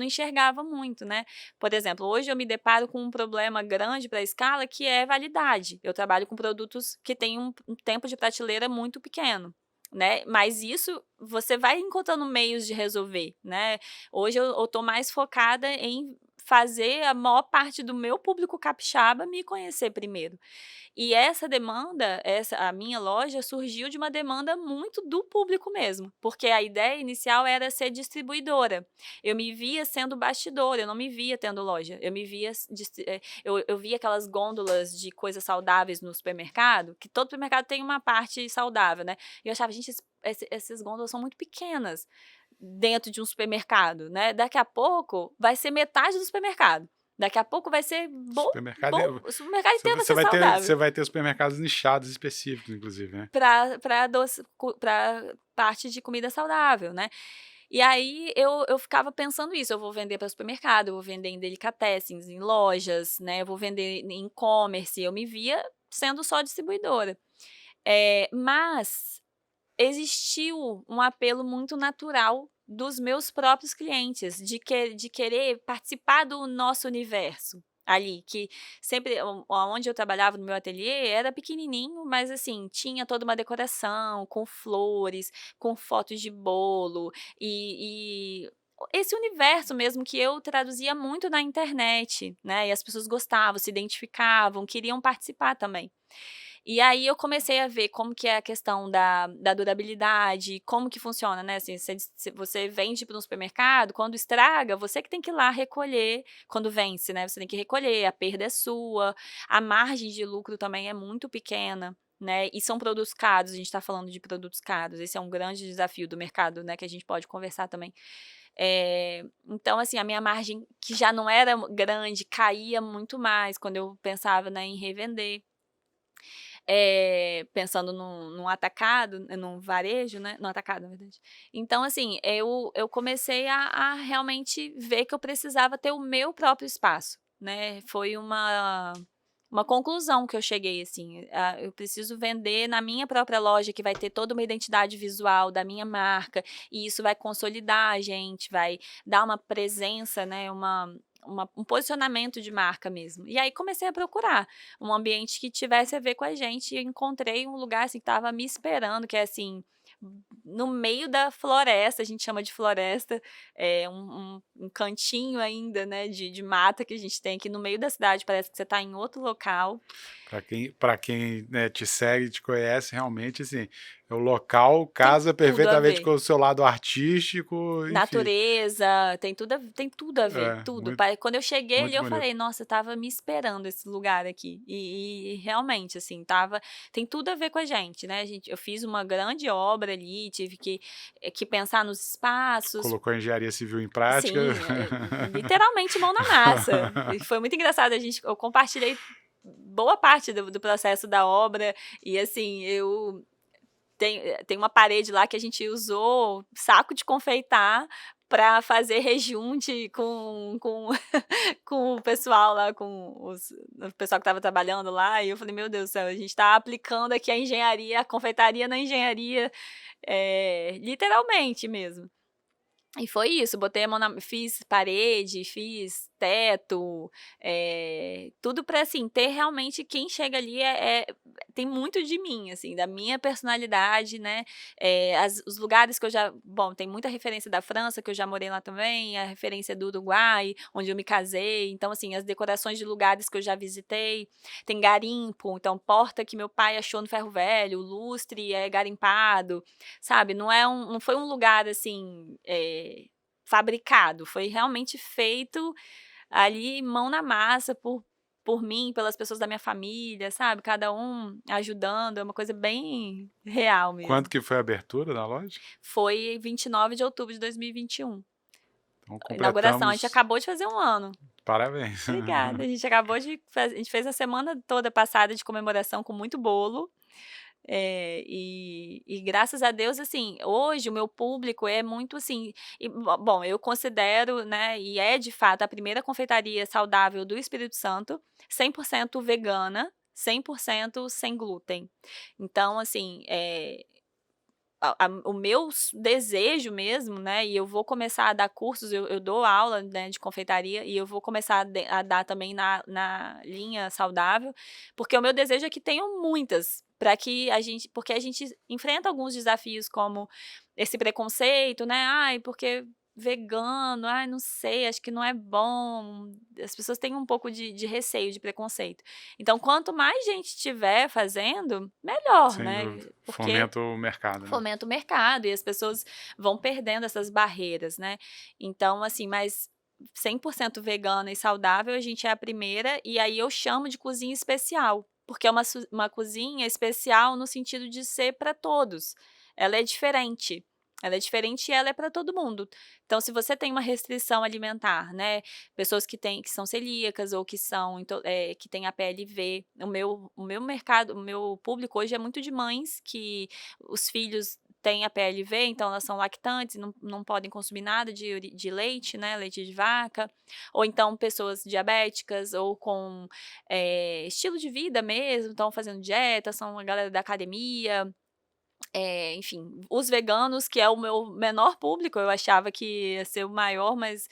enxergava muito, né. Por exemplo, hoje eu me deparo com um problema grande para a escala, que é validade. Eu trabalho com produtos que têm um tempo de prateleira muito pequeno, né, mas isso você vai encontrando meios de resolver, né. Hoje eu tô mais focada em fazer a maior parte do meu público capixaba me conhecer primeiro. E essa demanda, a minha loja surgiu de uma demanda muito do público mesmo, porque a ideia inicial era ser distribuidora. Eu me via sendo bastidor, eu não me via tendo loja, eu me via eu via aquelas gôndolas de coisas saudáveis no supermercado, que todo supermercado tem uma parte saudável, né, e eu achava: "Gente, essas gôndolas são muito pequenas dentro de um supermercado, né, daqui a pouco vai ser metade do supermercado, daqui a pouco vai ser Supermercado é o supermercado inteiro vai ser saudável". você vai ter supermercados nichados específicos, inclusive, né? Pra doce pra parte de comida saudável, né. E aí eu ficava pensando isso, eu vou vender para supermercado, eu vou vender em delicatessens, em lojas, né, eu vou vender em e-commerce, eu me via sendo só distribuidora. Mas existiu um apelo muito natural dos meus próprios clientes, de querer participar do nosso universo, ali, que sempre aonde eu trabalhava no meu ateliê era pequenininho, mas assim, tinha toda uma decoração com flores, com fotos de bolo, e esse universo mesmo que eu traduzia muito na internet, né, e as pessoas gostavam, se identificavam, queriam participar também. E aí eu comecei a ver como que é a questão da durabilidade, como que funciona, né, assim, você vende para um supermercado, quando estraga, você que tem que ir lá recolher, quando vence, né, você tem que recolher, a perda é sua, a margem de lucro também é muito pequena, né, e são produtos caros, a gente está falando de produtos caros, esse é um grande desafio do mercado, né, que a gente pode conversar também. Então assim, a minha margem, que já não era grande, caía muito mais quando eu pensava, né, em revender. Pensando num atacado, num varejo, né, no atacado, na verdade. Então, assim, eu comecei a realmente ver que eu precisava ter o meu próprio espaço, né, foi uma conclusão que eu cheguei, assim, eu preciso vender na minha própria loja, que vai ter toda uma identidade visual da minha marca, e isso vai consolidar a gente, vai dar uma presença, né, um posicionamento de marca mesmo. E aí comecei a procurar um ambiente que tivesse a ver com a gente, e encontrei um lugar, assim, que estava me esperando, que é, assim, no meio da floresta, a gente chama de floresta, um cantinho ainda, né, de mata que a gente tem aqui no meio da cidade, parece que você está em outro local. Para quem né, te segue, te conhece, realmente, assim, o local casa tudo a perfeitamente ver. com o seu lado artístico, enfim. Natureza, tem tudo a ver, tudo. Muito, Quando eu cheguei ali, muito eu bonito. falei, nossa, eu tava me esperando esse lugar aqui. E realmente, assim, tem tudo a ver com a gente, né? Eu fiz uma grande obra ali, tive que pensar nos espaços. Colocou a engenharia civil em prática. Sim, literalmente mão na massa. E foi muito engraçado, eu compartilhei boa parte do processo da obra, e assim, tem uma parede lá que a gente usou saco de confeitar para fazer rejunte com o pessoal lá, o pessoal que estava trabalhando lá, e eu falei, meu Deus do céu, a gente está aplicando aqui a engenharia, a confeitaria na engenharia, literalmente mesmo. E foi isso, botei a mão fiz parede, fiz teto, tudo para assim, ter realmente quem chega ali tem muito de mim, assim, da minha personalidade, né, os lugares que tem muita referência da França, que eu já morei lá também, a referência do Uruguai, onde eu me casei, então assim, as decorações de lugares que eu já visitei, tem garimpo, então porta que meu pai achou no ferro velho, o lustre é garimpado, sabe, não foi um lugar assim, fabricado, foi realmente feito ali mão na massa por mim, pelas pessoas da minha família, sabe, cada um ajudando, é uma coisa bem real Quando mesmo. que foi a abertura da loja? Foi 29 de outubro de 2021. Então A inauguração, a gente completamos. acabou de fazer 1 ano. Parabéns. Obrigada, a gente fez a semana toda passada de comemoração com muito bolo. E graças a Deus, assim, hoje o meu público é muito assim, bom, eu considero, né, e é de fato a primeira confeitaria saudável do Espírito Santo, 100% vegana, 100% sem glúten. Então, assim, o meu desejo mesmo, né, e eu vou começar a dar cursos, eu dou aula, né, de confeitaria, e eu vou começar a dar também na linha saudável, porque o meu desejo é que tenham muitas, porque a gente enfrenta alguns desafios como esse preconceito, né, ai, porque vegano, ai, não sei, acho que não é bom, as pessoas têm um pouco de receio, de preconceito. Então, quanto mais gente tiver fazendo, melhor, Sem né, dúvida. porque Fomenta o mercado, né? fomenta o mercado e as pessoas vão perdendo essas barreiras, né. Então, assim, mas 100% vegana e saudável, a gente é a primeira, e aí eu chamo de cozinha especial, porque é uma cozinha especial no sentido de ser para todos. Ela é diferente. Ela é diferente e ela é para todo mundo. Então, se você tem uma restrição alimentar, né, pessoas que são celíacas ou que têm a PLV, o meu mercado, o meu público hoje é muito de mães que os filhos têm a PLV, então elas são lactantes, não podem consumir nada de leite, né, leite de vaca, ou então pessoas diabéticas ou com estilo de vida mesmo, estão fazendo dieta, são a galera da academia, enfim, os veganos, que é o meu menor público, eu achava que ia ser o maior, mas,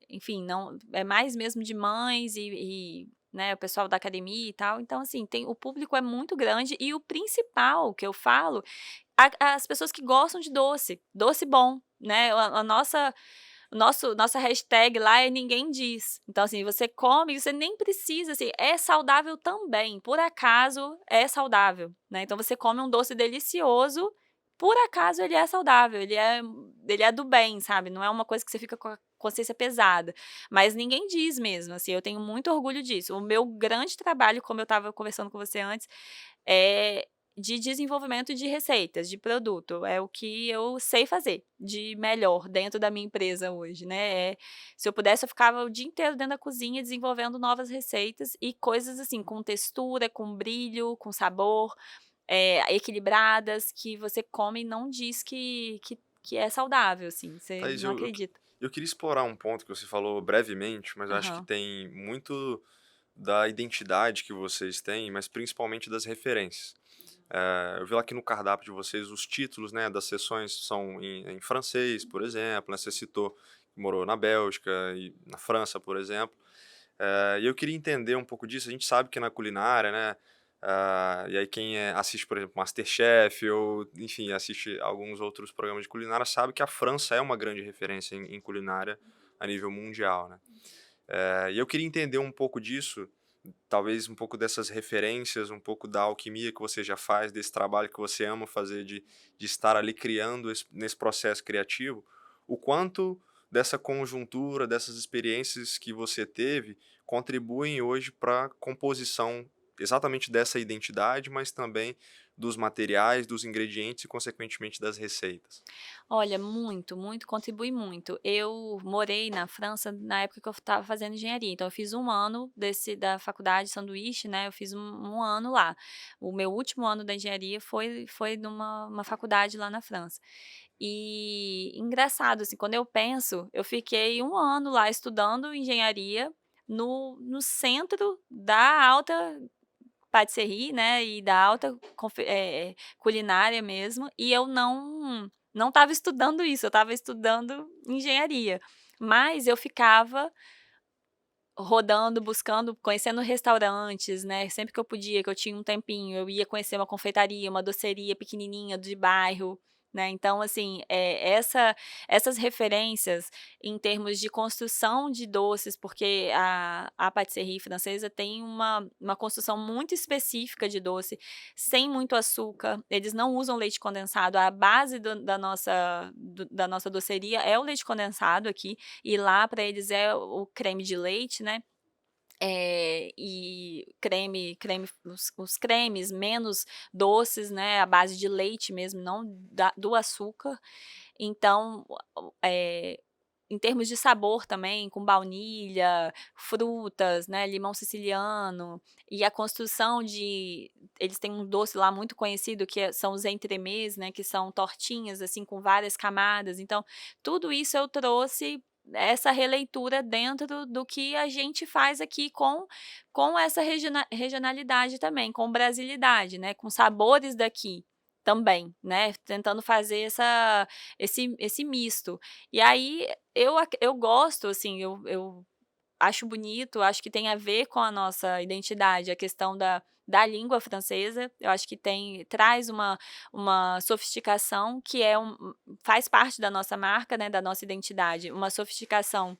enfim, não, é mais mesmo de mães né, o pessoal da academia e tal. Então, assim, o público é muito grande e o principal que eu falo, as pessoas que gostam de doce, doce bom, né, nossa hashtag lá é "ninguém diz". Então, assim, você come, você nem precisa, assim, é saudável também, por acaso é saudável, né. Então você come um doce delicioso, por acaso ele é saudável, ele é do bem, sabe, não é uma coisa que você fica com a consciência pesada. Mas ninguém diz mesmo, assim, eu tenho muito orgulho disso. O meu grande trabalho, como eu estava conversando com você antes, é de desenvolvimento de receitas, de produto, é o que eu sei fazer de melhor dentro da minha empresa hoje, né, se eu pudesse eu ficava o dia inteiro dentro da cozinha desenvolvendo novas receitas e coisas assim, com textura, com brilho, com sabor, equilibradas, que você come e não diz que é saudável, assim, você Thaís, não acredita. eu queria explorar um ponto que você falou brevemente, mas eu acho que Aham. tem muito da identidade que vocês têm, mas principalmente das referências. Eu vi lá que no cardápio de vocês os títulos, né, das sessões são em francês, por exemplo, né, você citou que morou na Bélgica e na França, por exemplo. E eu queria entender um pouco disso. A gente sabe que na culinária, né, e aí quem assiste, por exemplo, MasterChef ou, enfim, assiste alguns outros programas de culinária sabe que a França é uma grande referência em culinária a nível mundial, né? E eu queria entender um pouco disso, talvez um pouco dessas referências, um pouco da alquimia que você já faz, desse trabalho que você ama fazer, de estar ali criando nesse processo criativo, o quanto dessa conjuntura, dessas experiências que você teve, contribuem hoje para a composição exatamente dessa identidade, mas também dos materiais, dos ingredientes e, consequentemente, das receitas. Olha, muito, muito, contribui muito. Eu morei na França na época que eu estava fazendo engenharia, então eu fiz 1 ano da faculdade de sanduíche, né, eu fiz um ano lá. O meu último ano da engenharia foi numa uma faculdade lá na França. E engraçado, assim, quando eu penso, eu fiquei 1 ano lá estudando engenharia no centro da alta patisserie, né, e da alta culinária mesmo, e eu não estava estudando isso, eu estava estudando engenharia. Mas eu ficava rodando, buscando, conhecendo restaurantes, né, sempre que eu podia, que eu tinha um tempinho, eu ia conhecer uma confeitaria, uma doceria pequenininha de bairro, né, então assim, essas referências em termos de construção de doces, porque a patisserie francesa tem uma construção muito específica de doce, sem muito açúcar, eles não usam leite condensado, a base da nossa doceria é o leite condensado aqui, e lá para eles é o creme de leite, né, e os cremes menos doces, né, à base de leite mesmo, não do açúcar. Então, eh, em termos de sabor também, com baunilha, frutas, né, limão siciliano, e a construção de eles têm um doce lá muito conhecido que são os entremets, né, que são tortinhas, assim, com várias camadas. Então, tudo isso eu trouxe essa releitura dentro do que a gente faz aqui com essa regionalidade também, com brasilidade, né, com sabores daqui também, né, tentando fazer esse misto. E aí eu gosto, assim, eu acho bonito, acho que tem a ver com a nossa identidade, a questão da língua francesa, eu acho que traz uma sofisticação que faz parte da nossa marca, né, da nossa identidade, uma sofisticação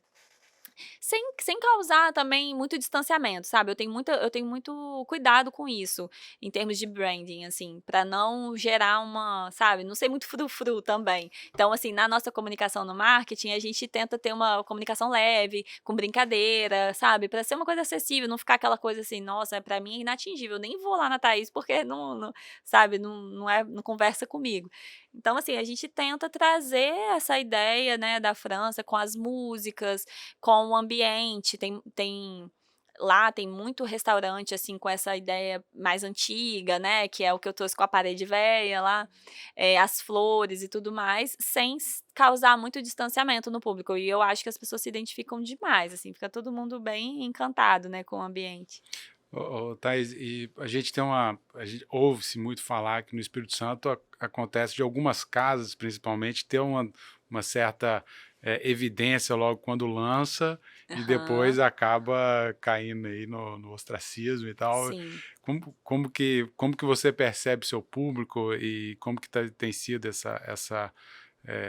sem causar também muito distanciamento, sabe. Eu tenho muito cuidado com isso, em termos de branding, assim, pra não gerar sabe, não ser muito frou-frou também. Então, assim, na nossa comunicação no marketing, a gente tenta ter uma comunicação leve, com brincadeira, sabe, pra ser uma coisa acessível, não ficar aquela coisa assim: "Nossa, pra mim é inatingível, eu nem vou lá na Thaís porque não sabe, não conversa comigo". Então, assim, a gente tenta trazer essa ideia, né, da França com as músicas, com o ambiente, lá tem muito restaurante, assim, com essa ideia mais antiga, né, que é o que eu trouxe com a parede véia lá, as flores e tudo mais, sem causar muito distanciamento no público, e eu acho que as pessoas se identificam demais, assim, fica todo mundo bem encantado, né, com o ambiente. Ô, Thaís, e a gente ouve-se muito falar que no Espírito Santo acontece de algumas casas, principalmente, ter uma certa evidência logo quando lança e depois Aham, acaba caindo aí no ostracismo e tal. sim. Como que você percebe seu público e como que tem sido essa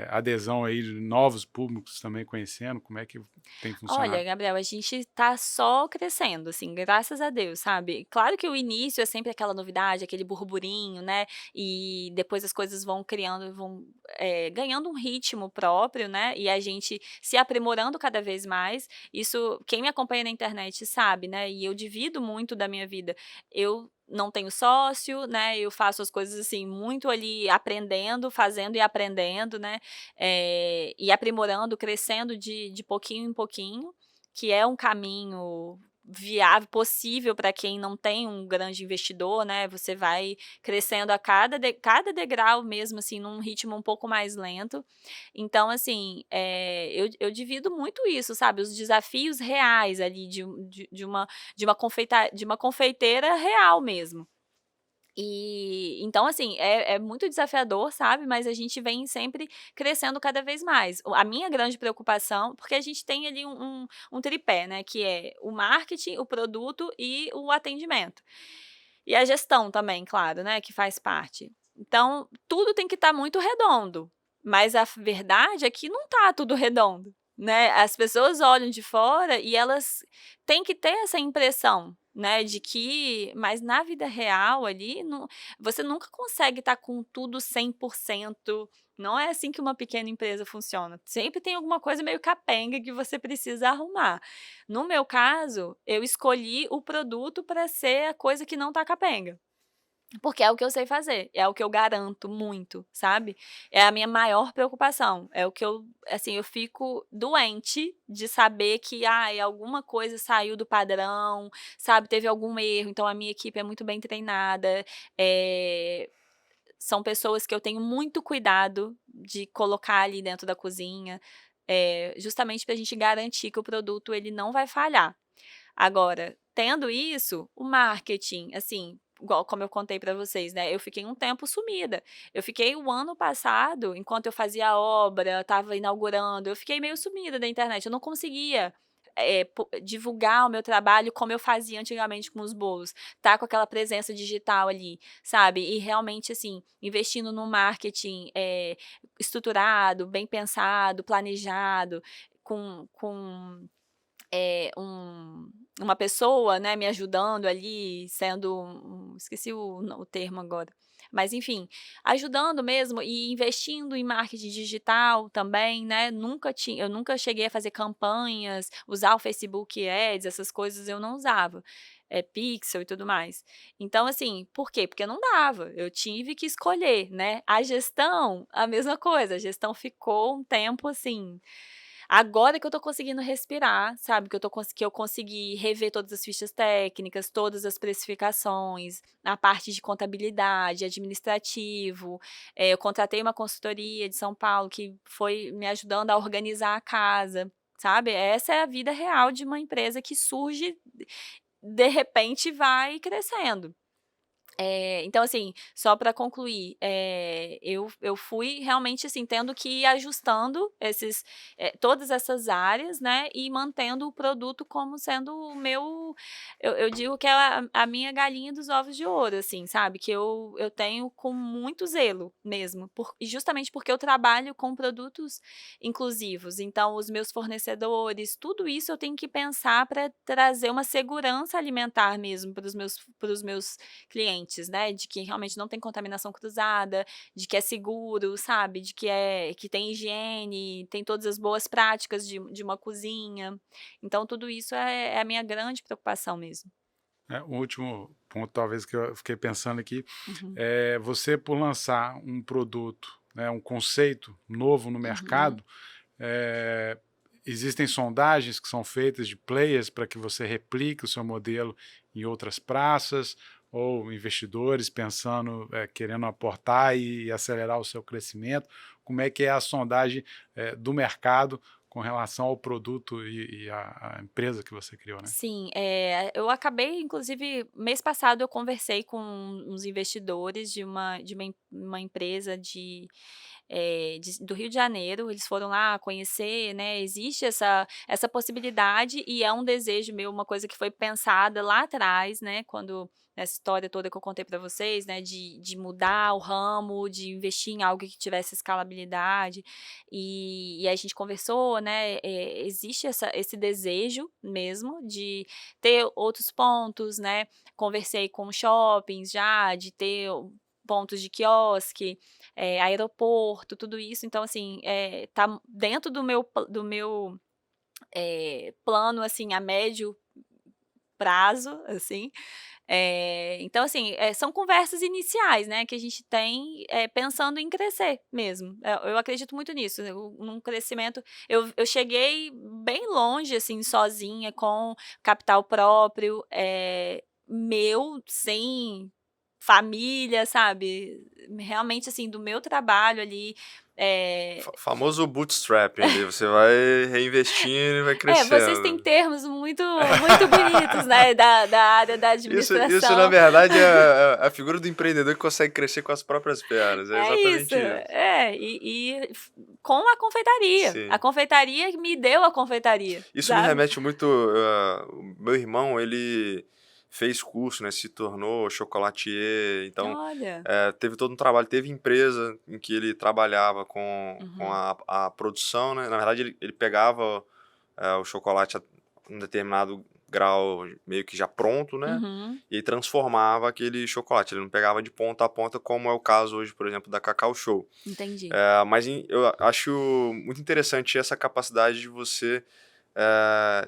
adesão aí de novos públicos também conhecendo? Como é que tem Olha, funcionado? Gabriel, a gente tá só crescendo, assim, graças a Deus, sabe. Claro que o início é sempre aquela novidade, aquele burburinho, né, e depois as coisas vão criando, ganhando um ritmo próprio, né, e a gente se aprimorando cada vez mais. Isso quem me acompanha na internet sabe, né, e eu divido muito da minha vida. Eu não tenho sócio, né, eu faço as coisas, assim, muito ali aprendendo, fazendo e aprendendo, né, e aprimorando, crescendo de pouquinho em pouquinho, que é um caminho viável, possível para quem não tem um grande investidor, né, você vai crescendo a cada degrau mesmo, assim, num ritmo um pouco mais lento. Então, assim, eu divido muito isso, sabe, os desafios reais ali de uma confeiteira real mesmo. E então, assim, é muito desafiador, sabe, mas a gente vem sempre crescendo cada vez mais. A minha grande preocupação porque a gente tem ali um tripé, né, que é o marketing, o produto e o atendimento. E a gestão também, claro, né, que faz parte. Então, tudo tem que estar muito redondo, mas a verdade é que não está tudo redondo, né. As pessoas olham de fora e elas têm que ter essa impressão, né, mas na vida real ali, você nunca consegue estar com tudo 100%. Não é assim que uma pequena empresa funciona. Sempre tem alguma coisa meio capenga que você precisa arrumar. No meu caso, eu escolhi o produto para ser a coisa que não tá capenga. Porque é o que eu sei fazer, é o que eu garanto muito, sabe. É a minha maior preocupação, é o que eu fico doente de saber que, alguma coisa saiu do padrão, sabe, teve algum erro, então a minha equipe é muito bem treinada, são pessoas que eu tenho muito cuidado de colocar ali dentro da cozinha, justamente pra gente garantir que o produto ele não vai falhar. Agora, tendo isso, o marketing, assim, igual como eu contei pra vocês, né, eu fiquei um tempo sumida. Eu fiquei o ano passado, enquanto eu fazia a obra, estava inaugurando, eu fiquei meio sumida da internet, eu não conseguia, divulgar o meu trabalho como eu fazia antigamente com os bolos, tá com aquela presença digital ali, sabe. E realmente, assim, investindo num marketing, estruturado, bem pensado, planejado, com uma pessoa, né, me ajudando ali, sendo esqueci o termo agora. Mas enfim, ajudando mesmo e investindo em marketing digital também, né, eu nunca cheguei a fazer campanhas, usar o Facebook Ads, essas coisas eu não usava, Pixel e tudo mais. Então assim, por quê? Porque não dava, eu tive que escolher, né. A gestão, a mesma coisa, a gestão ficou um tempo assim. Agora que eu tô conseguindo respirar, sabe, que eu consegui rever todas as fichas técnicas, todas as precificações, a parte de contabilidade, administrativo, eu contratei uma consultoria de São Paulo que foi me ajudando a organizar a casa, sabe. Essa é a vida real de uma empresa que surge, de repente e vai crescendo. Então assim, só para concluir, eu fui realmente, assim, tendo que ir ajustando todas essas áreas, né, e mantendo o produto como sendo o meu eu digo que é a minha galinha dos ovos de ouro, assim, sabe, que eu tenho com muito zelo mesmo, e justamente porque eu trabalho com produtos inclusivos, então os meus fornecedores, tudo isso eu tenho que pensar para trazer uma segurança alimentar mesmo para os meus clientes, né, de que realmente não tem contaminação cruzada, de que é seguro, sabe, que tem higiene, tem todas as boas práticas de uma cozinha. Então tudo isso é a minha grande preocupação mesmo. O último ponto, talvez, que eu fiquei pensando aqui, Uhum, é você por lançar um produto, né, um conceito novo no uhum. mercado, eh, existem sondagens que são feitas de players para que você replique o seu modelo em outras praças, ou investidores pensando, querendo aportar e acelerar o seu crescimento. Como é que é a sondagem do mercado com relação ao produto e a empresa que você criou, né? Sim, eu acabei inclusive mês passado eu conversei com uns investidores de uma empresa do Rio de Janeiro, eles foram lá conhecer, né, existe essa possibilidade e é um desejo meu, uma coisa que foi pensada lá atrás, né, quando essa história toda que eu contei para vocês, né, de mudar o ramo, de investir em algo que tivesse escalabilidade, e a gente conversou, né, existe esse desejo mesmo de ter outros pontos, né, conversei com shoppings já, de ter pontos de quiosque, aeroporto, tudo isso. Então, assim, tá dentro do meu plano, assim, a médio prazo, assim. Então, assim, são conversas iniciais, né, que a gente tem, pensando em crescer mesmo. Eu acredito muito nisso, num crescimento eu cheguei bem longe, assim, sozinha, com capital próprio, meu, sem família, sabe, realmente, assim, do meu trabalho ali, Famoso bootstrapping ali, você vai reinvestindo e vai vocês têm crescendo. termos muito muito bonitos, né, da área da Isso na administração. verdade é a figura do empreendedor que consegue crescer com as próprias pernas, é É isso, exatamente isso. com a confeitaria. A Sim. confeitaria me deu a confeitaria, Isso me sabe. remete muito, o meu irmão, ele fez curso, né, se tornou chocolatier, então, Olha. teve todo um trabalho, teve empresa em que ele trabalhava com Uhum, a produção, né, na verdade ele pegava, o chocolate a um determinado grau meio que já pronto, né? Uhum. E aí transformava aquele chocolate. Ele não pegava de ponta a ponta, como é o caso hoje, por exemplo, da Cacau Show. Entendi. Mas eu acho muito interessante essa capacidade de você...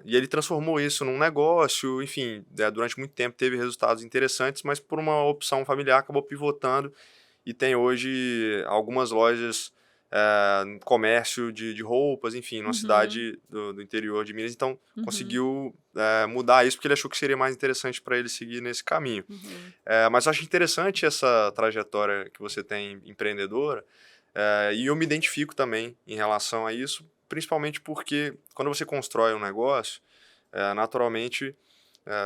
e ele transformou isso num negócio, enfim, durante muito tempo teve resultados interessantes, mas por uma opção familiar acabou pivotando e tem hoje algumas lojas, comércio de roupas, enfim, numa Uhum. cidade do interior de Minas. Então, Uhum. conseguiu mudar isso porque ele achou que seria mais interessante para ele seguir nesse caminho. Uhum. Mas eu acho interessante essa trajetória que você tem empreendedora, e eu me identifico também em relação a isso, principalmente porque quando você constrói um negócio, naturalmente,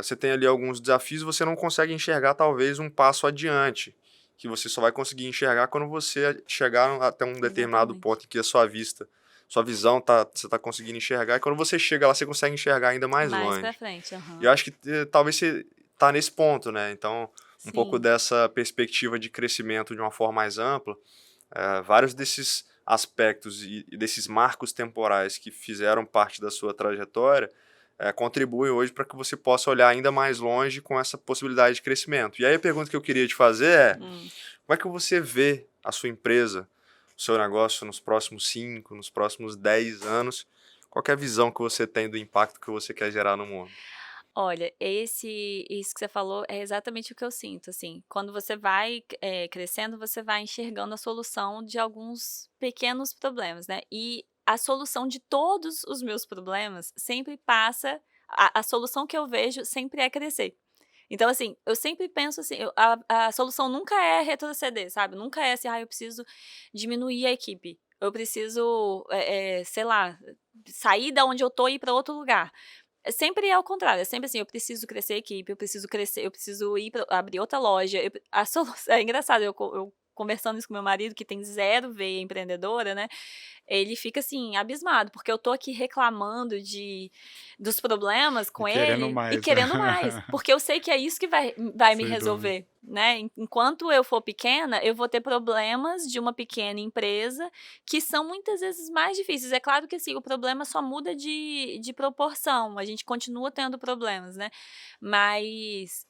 você tem ali alguns desafios e você não consegue enxergar talvez um passo adiante, que você só vai conseguir enxergar quando você chegar até um determinado Exatamente. ponto em que a sua visão você está conseguindo enxergar, e quando você chega lá, você consegue enxergar ainda mais Mais pra longe. frente, E eu acho que talvez você tá nesse ponto, né? Então, um pouco sim. dessa perspectiva de crescimento de uma forma mais ampla, vários desses aspectos e desses marcos temporais que fizeram parte da sua trajetória contribuem hoje para que você possa olhar ainda mais longe com essa possibilidade de crescimento. E aí a pergunta que eu queria te fazer é, como é que você vê a sua empresa, o seu negócio nos próximos 5, nos próximos 10 anos? Qual que é a visão que você tem do impacto que você quer gerar no mundo? Olha, isso que você falou é exatamente o que eu sinto, assim, quando você vai, crescendo, você vai enxergando a solução de alguns pequenos problemas, né, e a solução de todos os meus problemas sempre passa a solução que eu vejo sempre é crescer. Então, assim, eu sempre penso assim, a solução nunca é retroceder, sabe, nunca é assim: "Ah, eu preciso diminuir a equipe, eu preciso, sei lá, sair da onde eu tô e ir pra outro lugar". Sempre é ao contrário, é sempre assim: "Eu preciso crescer a equipe, eu preciso ir pra abrir outra loja", a solução é engraçado, eu conversando isso com meu marido, que tem zero veia empreendedora, né, ele fica, assim, abismado, porque eu tô aqui reclamando dos problemas E com querendo ele e mais, né? querendo mais, porque eu sei que é isso que vai me Sem dúvida. resolver, né. Enquanto eu for pequena, eu vou ter problemas de uma pequena empresa, que são muitas vezes mais difíceis. É claro que, assim, o problema só muda de proporção, a gente continua tendo problemas, né, mas,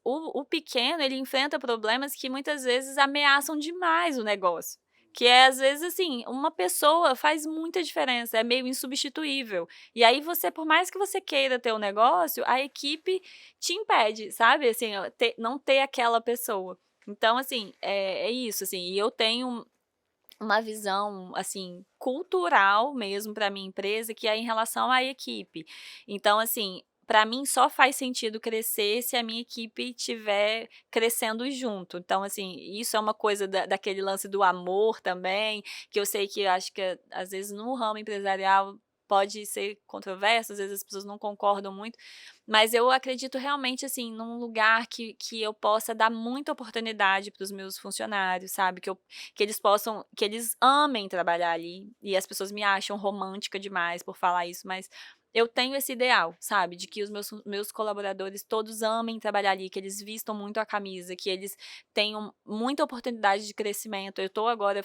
o pequeno, ele enfrenta problemas que muitas vezes ameaçam demais o negócio. Que é, às vezes, assim, uma pessoa faz muita diferença, é meio insubstituível. E aí você, por mais que você queira ter o negócio, a equipe te impede, sabe, assim, não ter aquela pessoa. Então, assim, é isso, assim, e eu tenho uma visão, assim, cultural mesmo para minha empresa, que é em relação à equipe. Então, assim, para mim só faz sentido crescer se a minha equipe estiver crescendo junto. Então, assim, isso é uma coisa daquele lance do amor também, que eu sei que acho que às vezes no ramo empresarial pode ser controverso, às vezes as pessoas não concordam muito, mas eu acredito realmente, assim, num lugar que eu possa dar muita oportunidade para os meus funcionários, sabe, que eles amem trabalhar ali, e as pessoas me acham romântica demais por falar isso, mas eu tenho esse ideal, sabe, de que os meus colaboradores todos amem trabalhar ali, que eles vistam muito a camisa, que eles tenham muita oportunidade de crescimento. Eu estou agora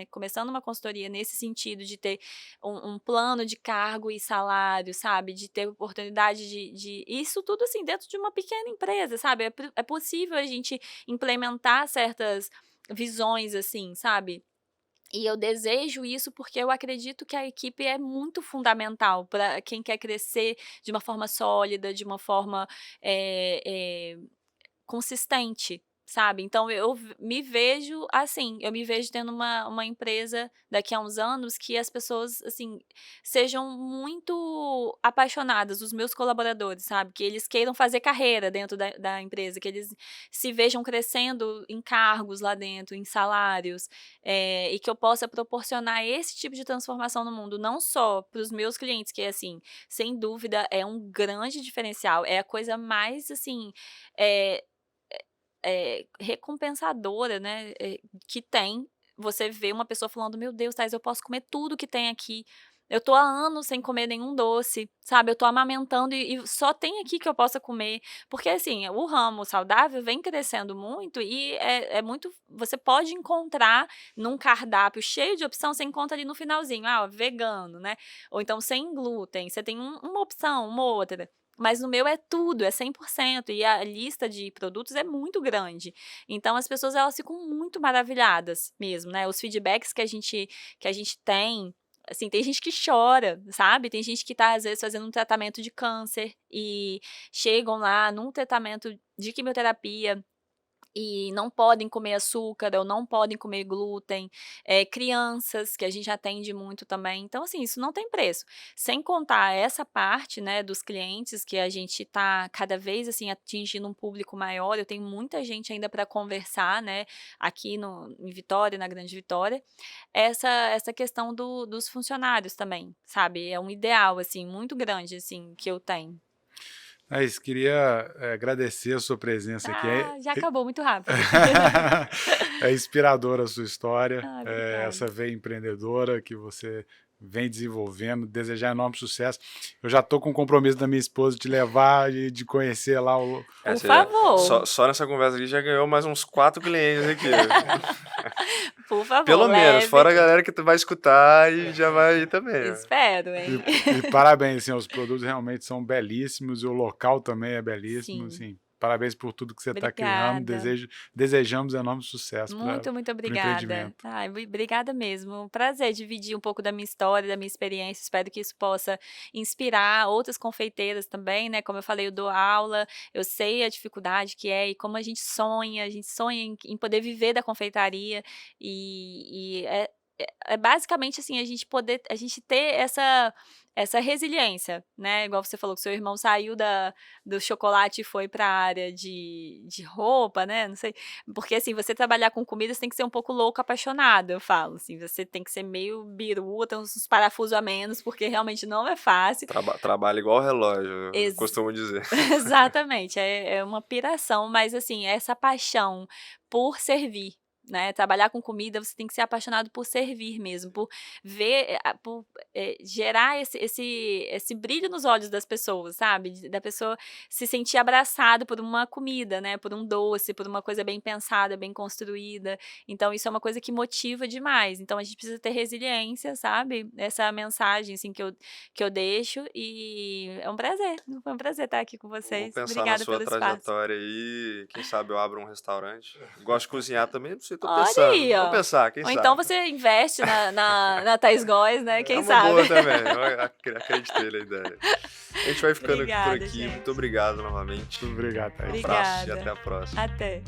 começando uma consultoria nesse sentido de ter um plano de cargo e salário, sabe, de ter oportunidade de isso tudo, assim, dentro de uma pequena empresa, sabe, é possível a gente implementar certas visões, assim, sabe. E eu desejo isso, porque eu acredito que a equipe é muito fundamental para quem quer crescer de uma forma sólida, de uma forma, eh consistente, sabe. Então me vejo assim, eu me vejo tendo uma empresa daqui a uns anos que as pessoas, assim, sejam muito apaixonadas, os meus colaboradores, sabe, que eles queiram fazer carreira dentro da empresa, que eles se vejam crescendo em cargos lá dentro, em salários, e que eu possa proporcionar esse tipo de transformação no mundo, não só para os meus clientes, que, assim, sem dúvida é um grande diferencial, é a coisa mais, assim, eh recompensadora, né, que tem, você vê uma pessoa falando: "Meu Deus, Thaís, eu posso comer tudo que tem aqui. Eu tô há anos sem comer nenhum doce", sabe, eu tô amamentando e só tem aqui que eu possa comer. Porque, assim, o ramo saudável vem crescendo muito e é muito você pode encontrar num cardápio cheio de opção, você encontra ali no finalzinho, vegano, né, ou então sem glúten, você tem uma opção, uma outra. Mas no meu é tudo, é 100%, e a lista de produtos é muito grande. Então as pessoas elas ficam muito maravilhadas mesmo, né? Os feedbacks que a gente tem, assim, tem gente que chora, sabe? Tem gente que tá às vezes fazendo um tratamento de câncer e chegam lá num tratamento de quimioterapia e não podem comer açúcar ou não podem comer glúten, crianças, que a gente atende muito também. Então, assim, isso não tem preço. Sem contar essa parte, né, dos clientes que a gente tá cada vez, assim, atingindo um público maior. Eu tenho muita gente ainda para conversar, né, aqui em Vitória, na Grande Vitória. Essa questão dos funcionários também, sabe? É um ideal, assim, muito grande, assim, que eu tenho. Mas queria agradecer a sua presença aqui. Já acabou muito rápido. É inspiradora a sua história, Obrigada. essa veia empreendedora que você vem desenvolvendo, desejar enorme sucesso. Eu já estou com o compromisso da minha esposa de levar e de conhecer lá o... Por favor. Só nessa conversa aqui já ganhou mais uns 4 clientes aqui. Por favor, Pelo menos, fora a galera que tu vai escutar e já vai ir também. Espero, hein? E parabéns, assim, os produtos realmente são belíssimos e o local também é belíssimo, Sim. assim. Parabéns por tudo que você está Obrigada. criando. Desejamos enorme sucesso. Muito pro obrigada. empreendimento. Obrigada mesmo. Um prazer dividir um pouco da minha história, da minha experiência. Espero que isso possa inspirar outras confeiteiras também, né? Como eu falei, eu dou aula, eu sei a dificuldade que é e como a gente sonha em poder viver da confeitaria e é basicamente assim, a gente ter essa resiliência, né? Igual você falou que seu irmão saiu do chocolate e foi para a área de roupa, né? Não sei. Porque, assim, você trabalhar com comida, você tem que ser um pouco louco, apaixonado, eu falo. Assim, você tem que ser meio biru, ter uns parafusos a menos, porque realmente não é fácil. Trabalha igual relógio, eu costumo dizer. Exatamente. É uma piração, mas, assim, essa paixão por servir. Né? Trabalhar com comida, você tem que ser apaixonado por servir mesmo, por ver, por gerar esse brilho nos olhos das pessoas, sabe? Da pessoa se sentir abraçada por uma comida, né? Por um doce, por uma coisa bem pensada, bem construída. Então, isso é uma coisa que motiva demais. Então, a gente precisa ter resiliência, sabe? Essa mensagem, assim, que eu deixo e é um prazer. Foi um prazer estar aqui com vocês. Vou pensar Obrigada na sua pelo trajetória aí, quem sabe eu abro um restaurante. Gosto de cozinhar também, não sei. Tô Olha pensando. aí, ó. Vou pensar, quem Ou sabe. então você investe na Thaís Góes, né? Quem é uma sabe? boa também. Eu acreditei na ideia. A gente vai ficando Obrigada, por aqui. gente. Muito obrigado novamente. Muito obrigado, Thaís. Um abraço e Obrigada. até a próxima. Até.